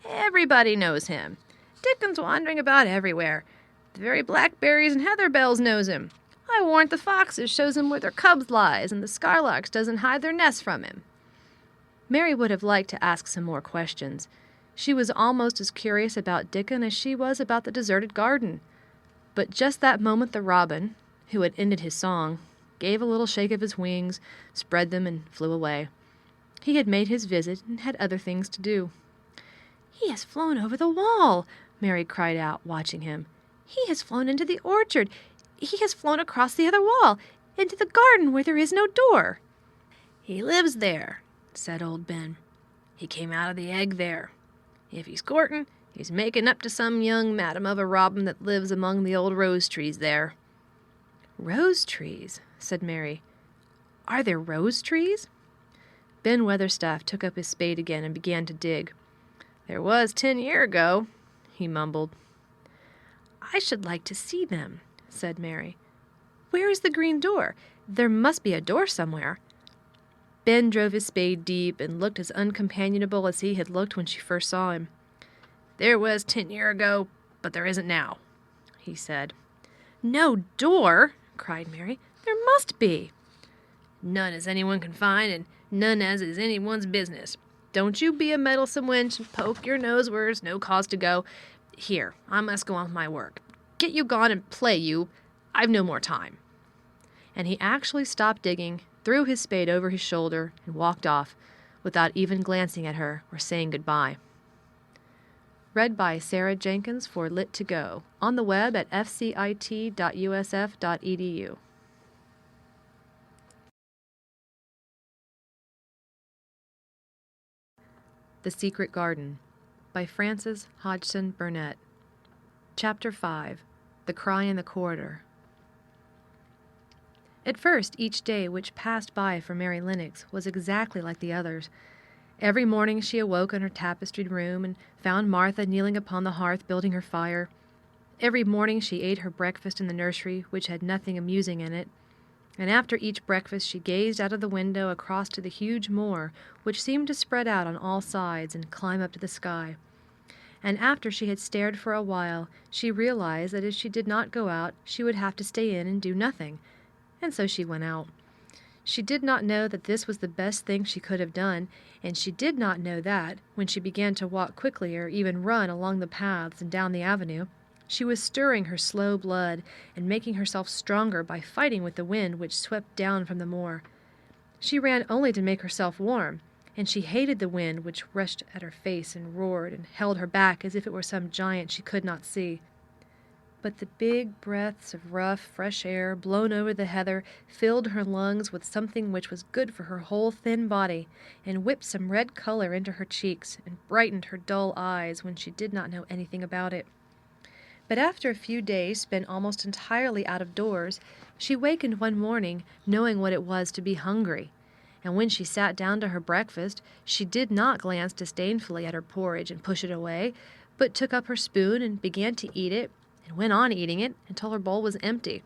"Everybody knows him. Dickon's wandering about everywhere. The very blackberries and heather bells knows him. I warrant the foxes shows him where their cubs lies, and the skylarks doesn't hide their nests from him." Mary would have liked to ask some more questions. She was almost as curious about Dickon as she was about the deserted garden. But just that moment the robin, who had ended his song, gave a little shake of his wings, spread them, and flew away. He had made his visit and had other things to do. "He has flown over the wall," Mary cried out, watching him. "He has flown into the orchard. He has flown across the other wall, into the garden where there is no door." "He lives there," said old Ben. "He came out of the egg there. If he's courting, he's making up to some young madam of a robin that lives among the old rose trees there." "Rose trees?" said Mary. "Are there rose trees?" Ben Weatherstaff took up his spade again and began to dig. "There was 10 year ago," he mumbled. "I should like to see them," said Mary. "Where is the green door? There must be a door somewhere." Ben drove his spade deep and looked as uncompanionable as he had looked when she first saw him. "There was 10 year ago, but there isn't now," he said. "No door!" cried Mary. "There must be." "None as anyone can find, and none as is anyone's business. Don't you be a meddlesome wench and poke your nose where's no cause to go. Here, I must go on with my work. Get you gone and play, you. I've no more time." And he actually stopped digging, threw his spade over his shoulder, and walked off, without even glancing at her or saying goodbye. Read by Sarah Jenkins for Lit2Go, on the web at fcit.usf.edu. The Secret Garden by Frances Hodgson Burnett. Chapter 5. The Cry in the Corridor. At first, each day which passed by for Mary Lennox was exactly like the others. Every morning she awoke in her tapestried room and found Martha kneeling upon the hearth building her fire. Every morning she ate her breakfast in the nursery, which had nothing amusing in it. And after each breakfast she gazed out of the window across to the huge moor, which seemed to spread out on all sides and climb up to the sky. And after she had stared for a while, she realized that if she did not go out, she would have to stay in and do nothing. And so she went out. She did not know that this was the best thing she could have done, and she did not know that, when she began to walk quickly or even run along the paths and down the avenue, she was stirring her slow blood and making herself stronger by fighting with the wind which swept down from the moor. She ran only to make herself warm, and she hated the wind which rushed at her face and roared and held her back as if it were some giant she could not see. But the big breaths of rough, fresh air blown over the heather filled her lungs with something which was good for her whole thin body, and whipped some red color into her cheeks and brightened her dull eyes when she did not know anything about it. But after a few days spent almost entirely out of doors, she wakened one morning knowing what it was to be hungry, and when she sat down to her breakfast, she did not glance disdainfully at her porridge and push it away, but took up her spoon and began to eat it, and went on eating it until her bowl was empty.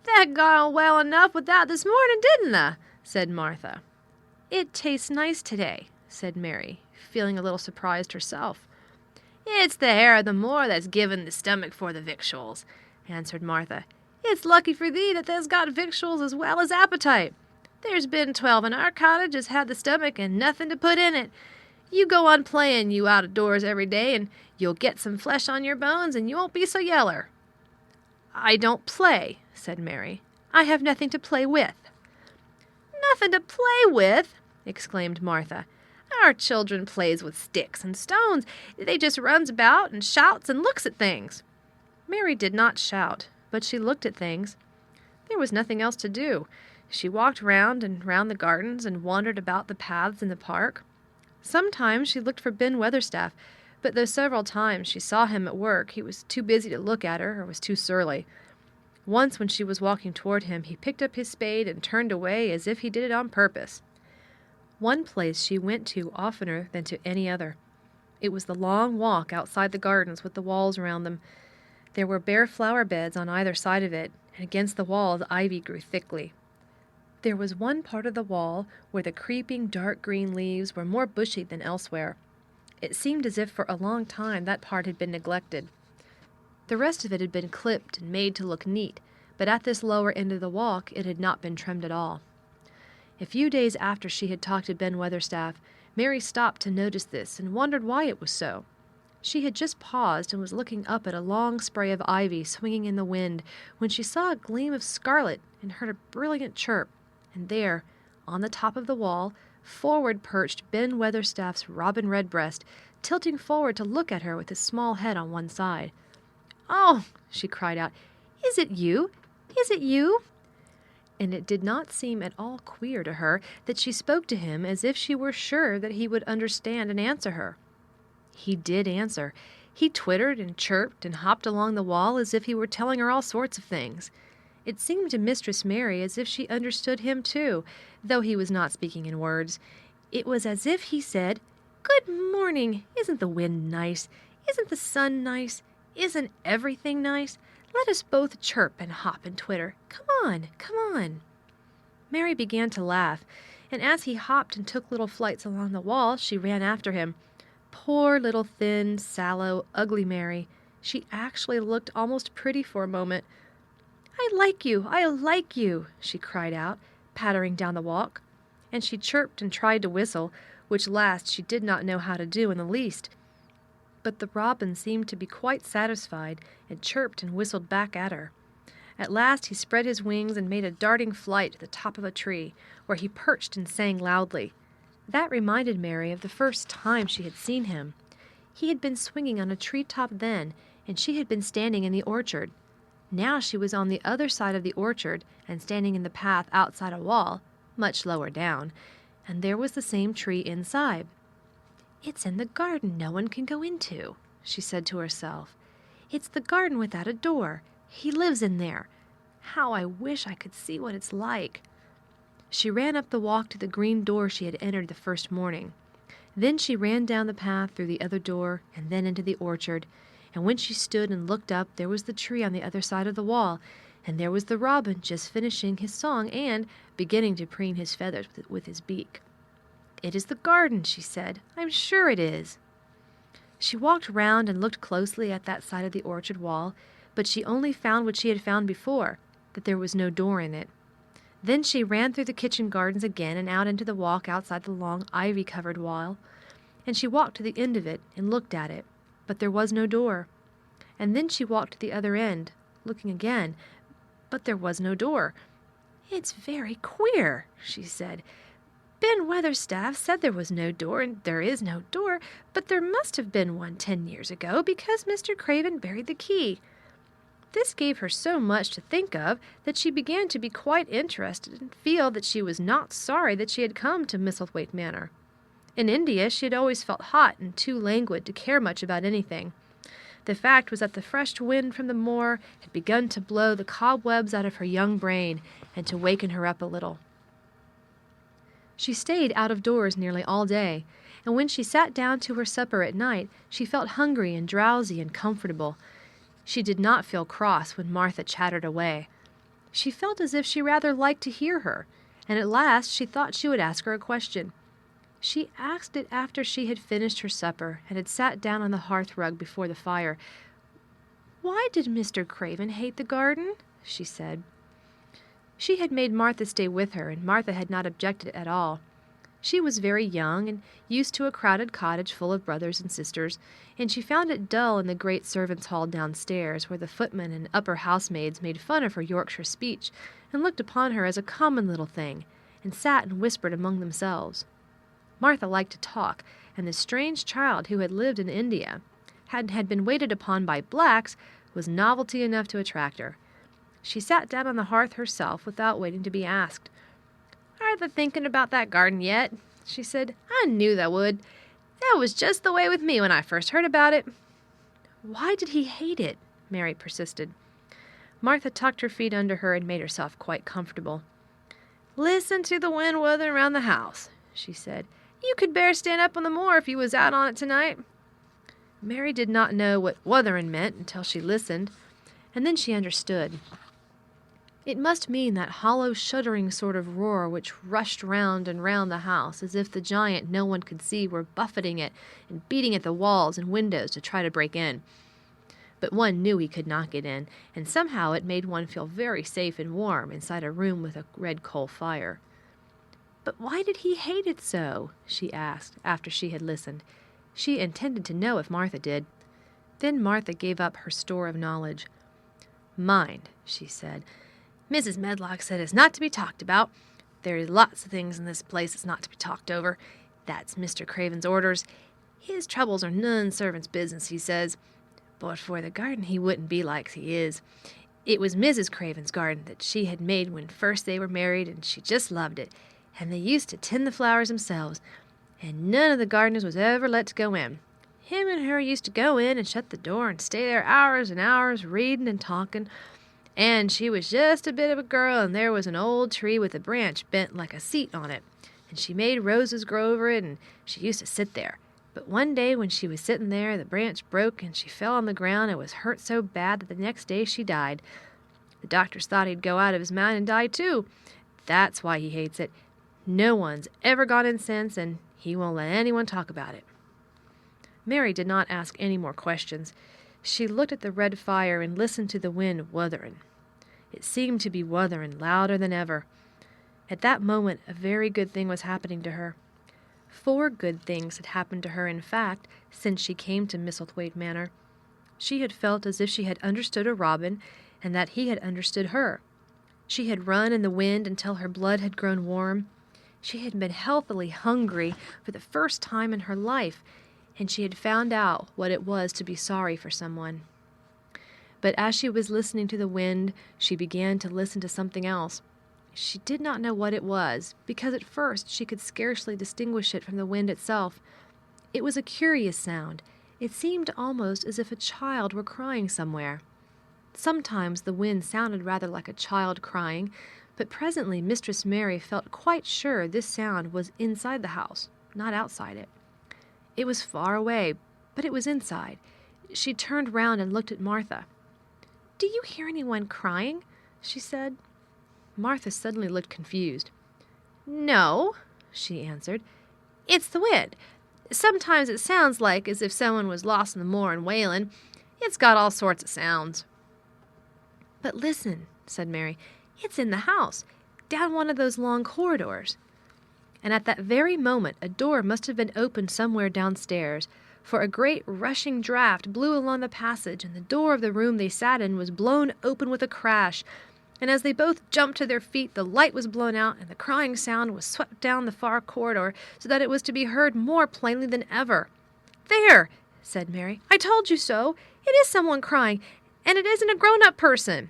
"That got on well enough without this morning, didn't it?" said Martha. "It tastes nice today," said Mary, feeling a little surprised herself. "It's the hair of the moor that's given the stomach for the victuals," answered Martha. "It's lucky for thee that there's got victuals as well as appetite. There's been 12 in our cottage has had the stomach and nothing to put in it. You go on playing you out of doors every day, and you'll get some flesh on your bones, and you won't be so yeller." "I don't play," said Mary. "I have nothing to play with." "Nothing to play with!" exclaimed Martha. "Our children plays with sticks and stones. They just runs about and shouts and looks at things." Mary did not shout, but she looked at things. There was nothing else to do. She walked round and round the gardens and wandered about the paths in the park. Sometimes she looked for Ben Weatherstaff, but though several times she saw him at work, he was too busy to look at her or was too surly. Once when she was walking toward him, he picked up his spade and turned away as if he did it on purpose. One place she went to oftener than to any other. It was the long walk outside the gardens with the walls around them. There were bare flower beds on either side of it, and against the wall the ivy grew thickly. There was one part of the wall where the creeping dark green leaves were more bushy than elsewhere. It seemed as if for a long time that part had been neglected. The rest of it had been clipped and made to look neat, but at this lower end of the walk it had not been trimmed at all. A few days after she had talked to Ben Weatherstaff, Mary stopped to notice this and wondered why it was so. She had just paused and was looking up at a long spray of ivy swinging in the wind when she saw a gleam of scarlet and heard a brilliant chirp, and there, on the top of the wall, Forward perched Ben Weatherstaff's robin redbreast, tilting forward to look at her with his small head on one side. "Oh!" she cried out. "Is it you? Is it you?" And it did not seem at all queer to her that she spoke to him as if she were sure that he would understand and answer her. He did answer. He twittered and chirped and hopped along the wall as if he were telling her all sorts of things. It seemed to Mistress Mary as if she understood him too, though he was not speaking in words. It was as if he said, "Good morning. Isn't the wind nice? Isn't the sun nice? Isn't everything nice? Let us both chirp and hop and twitter. Come on, come on." Mary began to laugh, and as he hopped and took little flights along the wall, she ran after him. Poor little thin, sallow, ugly Mary. She actually looked almost pretty for a moment. "I like you," she cried out, pattering down the walk. And she chirped and tried to whistle, which last she did not know how to do in the least. But the robin seemed to be quite satisfied, and chirped and whistled back at her. At last he spread his wings and made a darting flight to the top of a tree, where he perched and sang loudly. That reminded Mary of the first time she had seen him. He had been swinging on a tree-top then, and she had been standing in the orchard. Now she was on the other side of the orchard and standing in the path outside a wall, much lower down, and there was the same tree inside. "It's in the garden no one can go into," she said to herself. "It's the garden without a door. He lives in there. How I wish I could see what it's like." She ran up the walk to the green door she had entered the first morning. Then she ran down the path through the other door and then into the orchard, and when she stood and looked up there was the tree on the other side of the wall, and there was the robin just finishing his song and beginning to preen his feathers with his beak. "It is the garden," she said. "I'm sure it is." She walked round and looked closely at that side of the orchard wall, but she only found what she had found before, that there was no door in it. Then she ran through the kitchen gardens again and out into the walk outside the long ivy-covered wall, and she walked to the end of it and looked at it, but there was no door. And then she walked to the other end, looking again, but there was no door. "It's very queer," she said. "Ben Weatherstaff said there was no door, and there is no door, but there must have been one 10 years ago, because Mr. Craven buried the key." This gave her so much to think of that she began to be quite interested and feel that she was not sorry that she had come to Misselthwaite Manor. In India she had always felt hot and too languid to care much about anything. The fact was that the fresh wind from the moor had begun to blow the cobwebs out of her young brain and to waken her up a little. She stayed out of doors nearly all day, and when she sat down to her supper at night, she felt hungry and drowsy and comfortable. She did not feel cross when Martha chattered away. She felt as if she rather liked to hear her, and at last she thought she would ask her a question. She asked it after she had finished her supper and had sat down on the hearth-rug before the fire. "Why did Mr. Craven hate the garden?" she said. She had made Martha stay with her, and Martha had not objected at all. She was very young and used to a crowded cottage full of brothers and sisters, and she found it dull in the great servants' hall downstairs, where the footmen and upper housemaids made fun of her Yorkshire speech and looked upon her as a common little thing, and sat and whispered among themselves. Martha liked to talk, and the strange child who had lived in India and had been waited upon by blacks was novelty enough to attract her. She sat down on the hearth herself without waiting to be asked. "Are thou thinking about that garden yet?" she said. "I knew thou would. That was just the way with me when I first heard about it." "Why did he hate it?" Mary persisted. Martha tucked her feet under her and made herself quite comfortable. "Listen to the wind wuthering round the house," she said. "You could bear stand up on the moor if you was out on it tonight." Mary did not know what wuthering meant until she listened, and then she understood. It must mean that hollow, shuddering sort of roar which rushed round and round the house, as if the giant no one could see were buffeting it and beating at the walls and windows to try to break in. But one knew he could not get in, and somehow it made one feel very safe and warm inside a room with a red coal fire. "But why did he hate it so?" she asked, after she had listened. She intended to know if Martha did. Then Martha gave up her store of knowledge. "Mind," she said, "Mrs. Medlock said it's not to be talked about. There's lots of things in this place that's not to be talked over. That's Mr. Craven's orders. His troubles are none servant's business, he says. But for the garden he wouldn't be like he is. It was Mrs. Craven's garden that she had made when first they were married, and she just loved it. And they used to tend the flowers themselves, and none of the gardeners was ever let to go in. Him and her used to go in and shut the door and stay there hours and hours, reading and talking. And she was just a bit of a girl, and there was an old tree with a branch bent like a seat on it, and she made roses grow over it, and she used to sit there. But one day when she was sitting there, the branch broke, and she fell on the ground and was hurt so bad that the next day she died. The doctors thought he'd go out of his mind and die too. That's why he hates it. No one's ever gone in since, and he won't let anyone talk about it. Mary did not ask any more questions. She looked at the red fire and listened to the wind wuthering. It seemed to be wuthering louder than ever. At that moment, a very good thing was happening to her. 4 good things had happened to her, in fact, since she came to Misselthwaite Manor. She had felt as if she had understood a robin, and that he had understood her. She had run in the wind until her blood had grown warm. She had been healthily hungry for the first time in her life, and she had found out what it was to be sorry for someone. But as she was listening to the wind, she began to listen to something else. She did not know what it was, because at first she could scarcely distinguish it from the wind itself. It was a curious sound. It seemed almost as if a child were crying somewhere. Sometimes the wind sounded rather like a child crying, but presently Mistress Mary felt quite sure this sound was inside the house, not outside it. It was far away, but it was inside. She turned round and looked at Martha. "Do you hear anyone crying?" she said. Martha suddenly looked confused. "No," she answered. "It's the wind. Sometimes it sounds like as if someone was lost in the moor and wailing. It's got all sorts of sounds." "But listen," said Mary. "It's in the house, down one of those long corridors." And at that very moment a door must have been opened somewhere downstairs, for a great rushing draught blew along the passage, and the door of the room they sat in was blown open with a crash, and as they both jumped to their feet, the light was blown out, and the crying sound was swept down the far corridor, so that it was to be heard more plainly than ever. "There," said Mary, "I told you so. It is someone crying, and it isn't a grown-up person."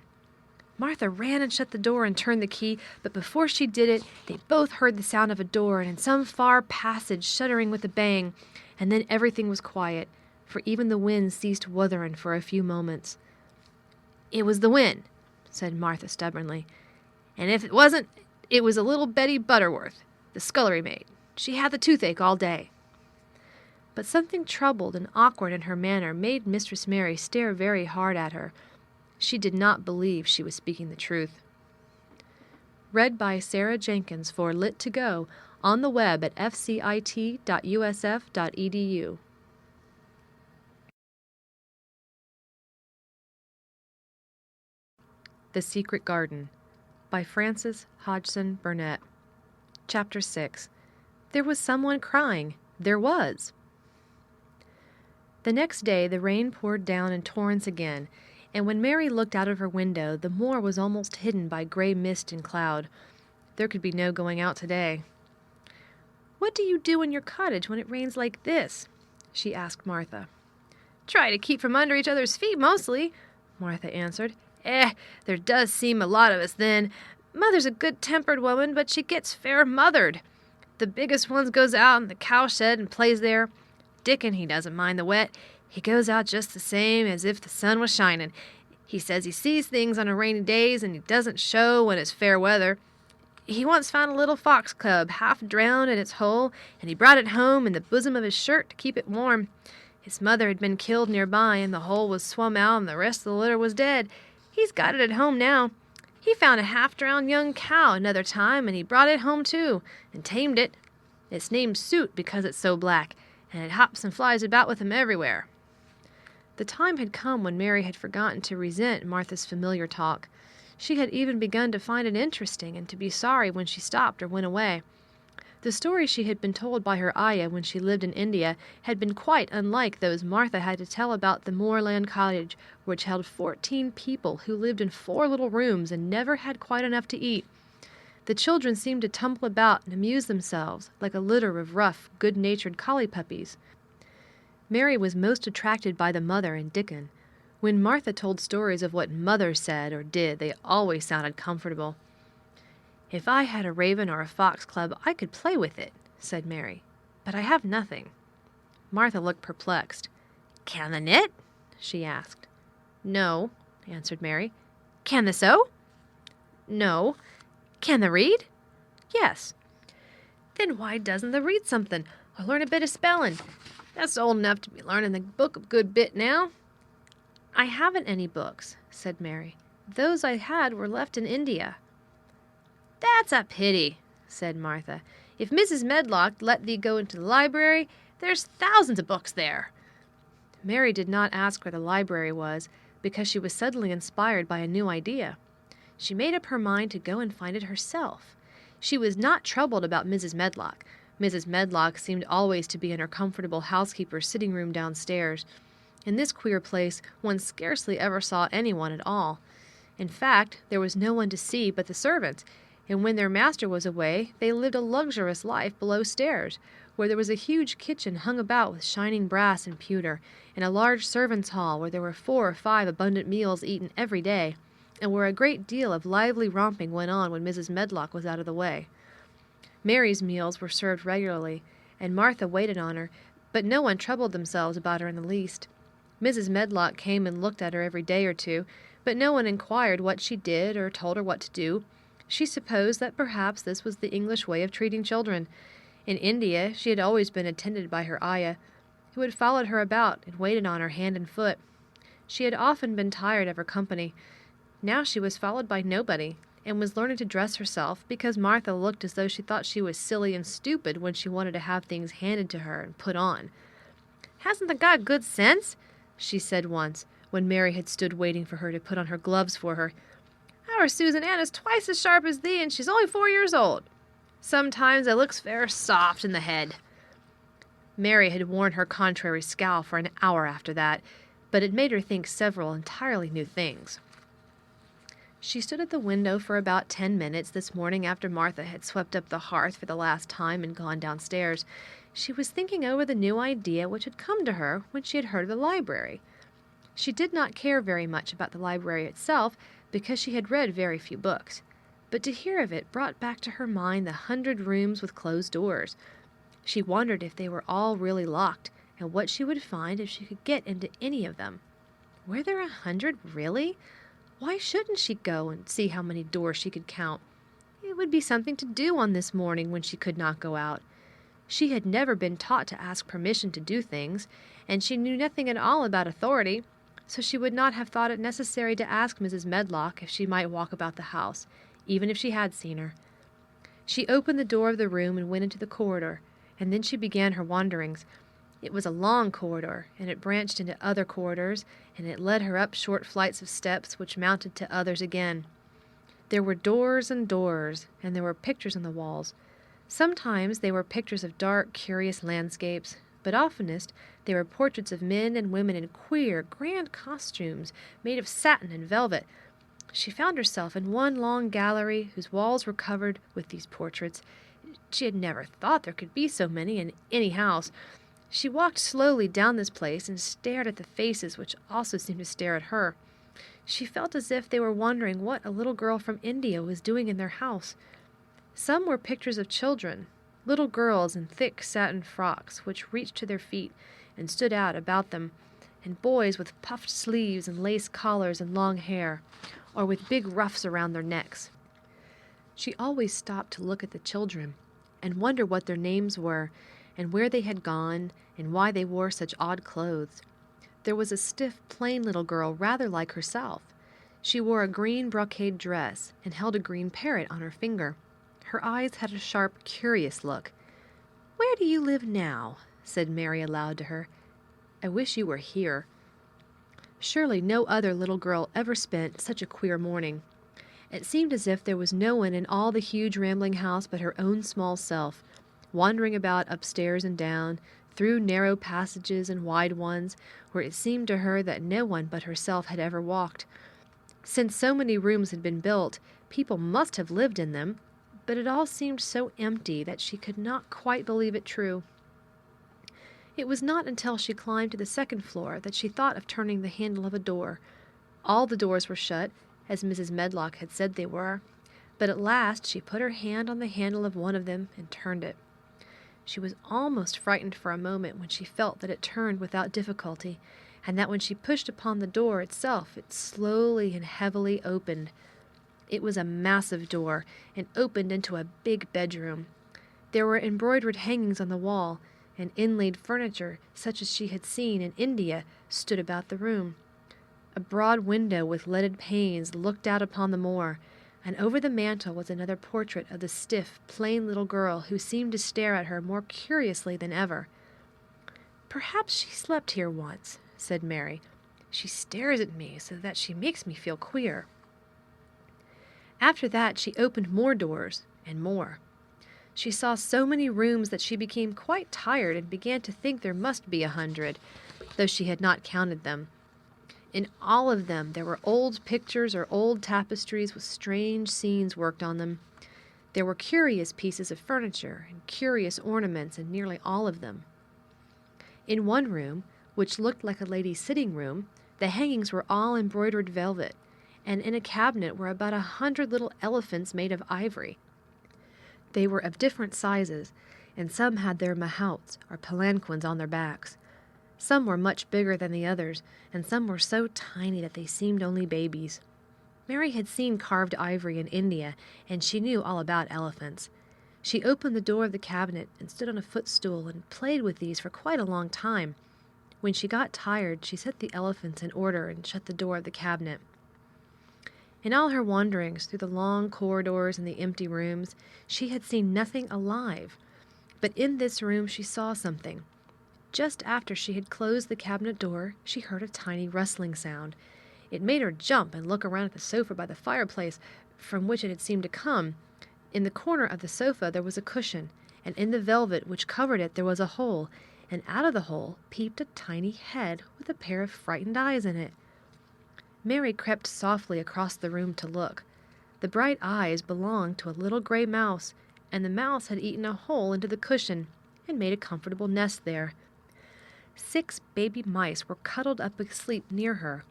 Martha ran and shut the door and turned the key, but before she did it, they both heard the sound of a door and in some far passage shuddering with a bang, and then everything was quiet, for even the wind ceased wuthering for a few moments. "It was the wind," said Martha stubbornly, "and if it wasn't, it was a little Betty Butterworth, the scullery maid. She had the toothache all day." But something troubled and awkward in her manner made Mistress Mary stare very hard at her. She did not believe she was speaking the truth. Read by Sarah Jenkins for Lit to Go on the web at fcit.usf.edu. The Secret Garden by Frances Hodgson Burnett. Chapter 6. There was someone crying. There was. The next day the rain poured down in torrents again, and when Mary looked out of her window, the moor was almost hidden by gray mist and cloud. There could be no going out today. "What do you do in your cottage when it rains like this?" she asked Martha. "Try to keep from under each other's feet, mostly," Martha answered. There does seem a lot of us then. Mother's a good-tempered woman, but she gets fair mothered. The biggest ones goes out in the cowshed and plays there. Dickon, he doesn't mind the wet. He goes out just the same as if the sun was shining. He says he sees things on a rainy days, and he doesn't show when it's fair weather. He once found a little fox cub half drowned in its hole, and he brought it home in the bosom of his shirt to keep it warm. His mother had been killed nearby, and the hole was swum out, and the rest of the litter was dead. He's got it at home now. He found a half-drowned young cow another time, and he brought it home too, and tamed it. It's named Soot because it's so black, and it hops and flies about with him everywhere." The time had come when Mary had forgotten to resent Martha's familiar talk. She had even begun to find it interesting and to be sorry when she stopped or went away. The stories she had been told by her ayah when she lived in India had been quite unlike those Martha had to tell about the moorland cottage, which held 14 people who lived in 4 little rooms and never had quite enough to eat. The children seemed to tumble about and amuse themselves like a litter of rough, good-natured collie puppies. Mary was most attracted by the mother and Dickon. When Martha told stories of what Mother said or did, they always sounded comfortable. "If I had a raven or a fox club, I could play with it," said Mary. "But I have nothing." Martha looked perplexed. "Can the knit?" she asked. "No," answered Mary. "Can the sew?" "No." "Can the read?" "Yes." "Then why doesn't the read something, or learn a bit of spelling? That's old enough to be learning the book a good bit now." "I haven't any books," said Mary. "Those I had were left in India." "That's a pity," said Martha. "If Mrs. Medlock let thee go into the library, there's thousands of books there." Mary did not ask where the library was, because she was suddenly inspired by a new idea. She made up her mind to go and find it herself. She was not troubled about Mrs. Medlock. Mrs. Medlock seemed always to be in her comfortable housekeeper's sitting room downstairs. In this queer place one scarcely ever saw anyone at all. In fact, there was no one to see but the servants, and when their master was away, they lived a luxurious life below stairs, where there was a huge kitchen hung about with shining brass and pewter, and a large servants' hall where there were 4 or 5 abundant meals eaten every day, and where a great deal of lively romping went on when Mrs. Medlock was out of the way. Mary's meals were served regularly, and Martha waited on her, but no one troubled themselves about her in the least. Mrs. Medlock came and looked at her every day or two, but no one inquired what she did or told her what to do. She supposed that perhaps this was the English way of treating children. In India she had always been attended by her ayah, who had followed her about and waited on her hand and foot. She had often been tired of her company. Now she was followed by nobody, and was learning to dress herself because Martha looked as though she thought she was silly and stupid when she wanted to have things handed to her and put on. "Hasn't the got good sense?" she said once, when Mary had stood waiting for her to put on her gloves for her. "Our Susan Ann is twice as sharp as thee, and she's only 4 years old. Sometimes I looks fair soft in the head." Mary had worn her contrary scowl for an hour after that, but it made her think several entirely new things. She stood at the window for about 10 minutes this morning after Martha had swept up the hearth for the last time and gone downstairs. She was thinking over the new idea which had come to her when she had heard of the library. She did not care very much about the library itself, because she had read very few books, but to hear of it brought back to her mind the 100 rooms with closed doors. She wondered if they were all really locked, and what she would find if she could get into any of them. Were there 100 really? Why shouldn't she go and see how many doors she could count? It would be something to do on this morning when she could not go out. She had never been taught to ask permission to do things, and she knew nothing at all about authority, so she would not have thought it necessary to ask Mrs. Medlock if she might walk about the house, even if she had seen her. She opened the door of the room and went into the corridor, and then she began her wanderings. It was a long corridor, and it branched into other corridors, and it led her up short flights of steps which mounted to others again. There were doors and doors, and there were pictures on the walls. Sometimes they were pictures of dark, curious landscapes, but oftenest they were portraits of men and women in queer, grand costumes made of satin and velvet. She found herself in one long gallery whose walls were covered with these portraits. She had never thought there could be so many in any house. She walked slowly down this place and stared at the faces which also seemed to stare at her. She felt as if they were wondering what a little girl from India was doing in their house. Some were pictures of children, little girls in thick satin frocks which reached to their feet and stood out about them, and boys with puffed sleeves and lace collars and long hair, or with big ruffs around their necks. She always stopped to look at the children and wonder what their names were, and where they had gone, and why they wore such odd clothes. There was a stiff, plain little girl rather like herself. She wore a green brocade dress and held a green parrot on her finger. Her eyes had a sharp, curious look. "Where do you live now?" said Mary aloud to her. "I wish you were here." Surely no other little girl ever spent such a queer morning. It seemed as if there was no one in all the huge rambling house but her own small self, wandering about upstairs and down, through narrow passages and wide ones, where it seemed to her that no one but herself had ever walked. Since so many rooms had been built, people must have lived in them, but it all seemed so empty that she could not quite believe it true. It was not until she climbed to the second floor that she thought of turning the handle of a door. All the doors were shut, as Mrs. Medlock had said they were, but at last she put her hand on the handle of one of them and turned it. She was almost frightened for a moment when she felt that it turned without difficulty, and that when she pushed upon the door itself, it slowly and heavily opened. It was a massive door, and opened into a big bedroom. There were embroidered hangings on the wall, and inlaid furniture, such as she had seen in India, stood about the room. A broad window with leaded panes looked out upon the moor, and over the mantel was another portrait of the stiff, plain little girl who seemed to stare at her more curiously than ever. "Perhaps she slept here once," said Mary. "She stares at me so that she makes me feel queer." After that she opened more doors, and more. She saw so many rooms that she became quite tired and began to think there must be 100, though she had not counted them. In all of them there were old pictures or old tapestries with strange scenes worked on them. There were curious pieces of furniture and curious ornaments in nearly all of them. In one room, which looked like a lady's sitting room, the hangings were all embroidered velvet, and in a cabinet were about 100 little elephants made of ivory. They were of different sizes, and some had their mahouts, or palanquins, on their backs. Some were much bigger than the others, and some were so tiny that they seemed only babies. Mary had seen carved ivory in India, and she knew all about elephants. She opened the door of the cabinet and stood on a footstool and played with these for quite a long time. When she got tired, she set the elephants in order and shut the door of the cabinet. In all her wanderings through the long corridors and the empty rooms, she had seen nothing alive. But in this room she saw something. Just after she had closed the cabinet door, she heard a tiny rustling sound. It made her jump and look around at the sofa by the fireplace, from which it had seemed to come. In the corner of the sofa there was a cushion, and in the velvet which covered it there was a hole, and out of the hole peeped a tiny head with a pair of frightened eyes in it. Mary crept softly across the room to look. The bright eyes belonged to a little gray mouse, and the mouse had eaten a hole into the cushion and made a comfortable nest there. 6 baby mice were cuddled up asleep near her.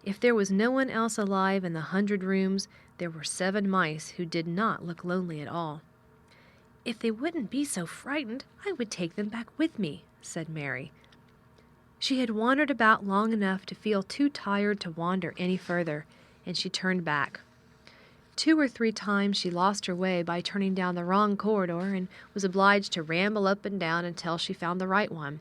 If there was no one else alive in the 100 rooms, there were 7 mice who did not look lonely at all. "If they wouldn't be so frightened, I would take them back with me," said Mary. She had wandered about long enough to feel too tired to wander any further, and she turned back. 2 or 3 times she lost her way by turning down the wrong corridor and was obliged to ramble up and down until she found the right one.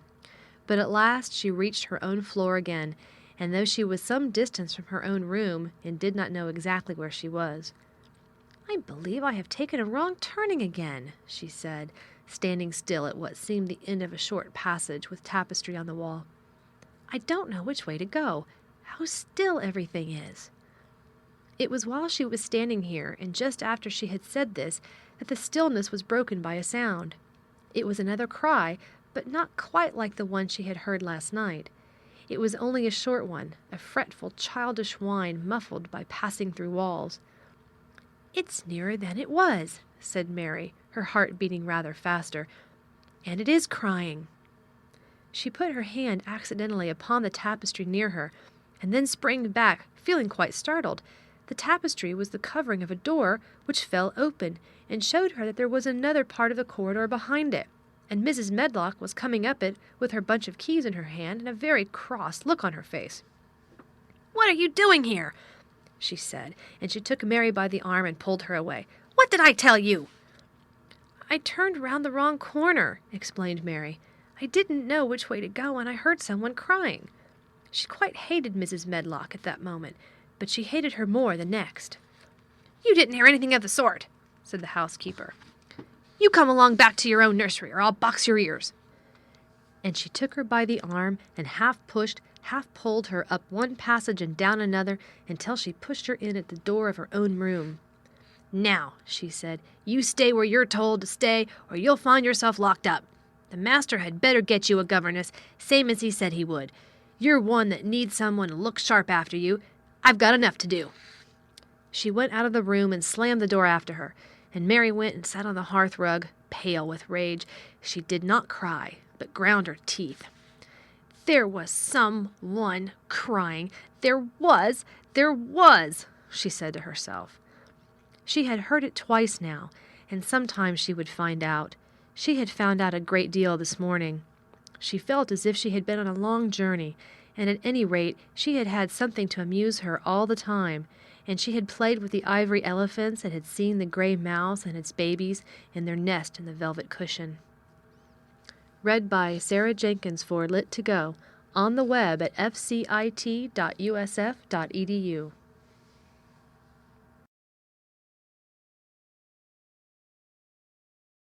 But at last she reached her own floor again, and though she was some distance from her own room and did not know exactly where she was, "I believe I have taken a wrong turning again," she said, standing still at what seemed the end of a short passage with tapestry on the wall. "I don't know which way to go. How still everything is." It was while she was standing here, and just after she had said this, that the stillness was broken by a sound. It was another cry, but not quite like the one she had heard last night. It was only a short one, a fretful, childish whine muffled by passing through walls. "It's nearer than it was," said Mary, her heart beating rather faster. "And it is crying." She put her hand accidentally upon the tapestry near her, and then sprang back, feeling quite startled. The tapestry was the covering of a door which fell open, and showed her that there was another part of the corridor behind it, and Mrs. Medlock was coming up it with her bunch of keys in her hand and a very cross look on her face. "What are you doing here?" she said, and she took Mary by the arm and pulled her away. "What did I tell you?" "I turned round the wrong corner," explained Mary. "I didn't know which way to go, and I heard someone crying." She quite hated Mrs. Medlock at that moment, but she hated her more the next. "You didn't hear anything of the sort," said the housekeeper. "You come along back to your own nursery, or I'll box your ears." And she took her by the arm and half pushed, half pulled her up one passage and down another until she pushed her in at the door of her own room. "Now," she said, "you stay where you're told to stay, or you'll find yourself locked up. The master had better get you a governess, same as he said he would. You're one that needs someone to look sharp after you. I've got enough to do." She went out of the room and slammed the door after her. and Mary went and sat on the hearth rug, pale with rage. She did not cry, but ground her teeth. There was someone crying. There was, she said to herself. She had heard it twice now, and sometime she would find out. She had found out a great deal this morning. She felt as if she had been on a long journey, and at any rate she had had something to amuse her all the time, and she had played with the ivory elephants and had seen the gray mouse and its babies in their nest in the velvet cushion. Read by Sarah Jenkins for Lit2Go, on the web at fcit.usf.edu.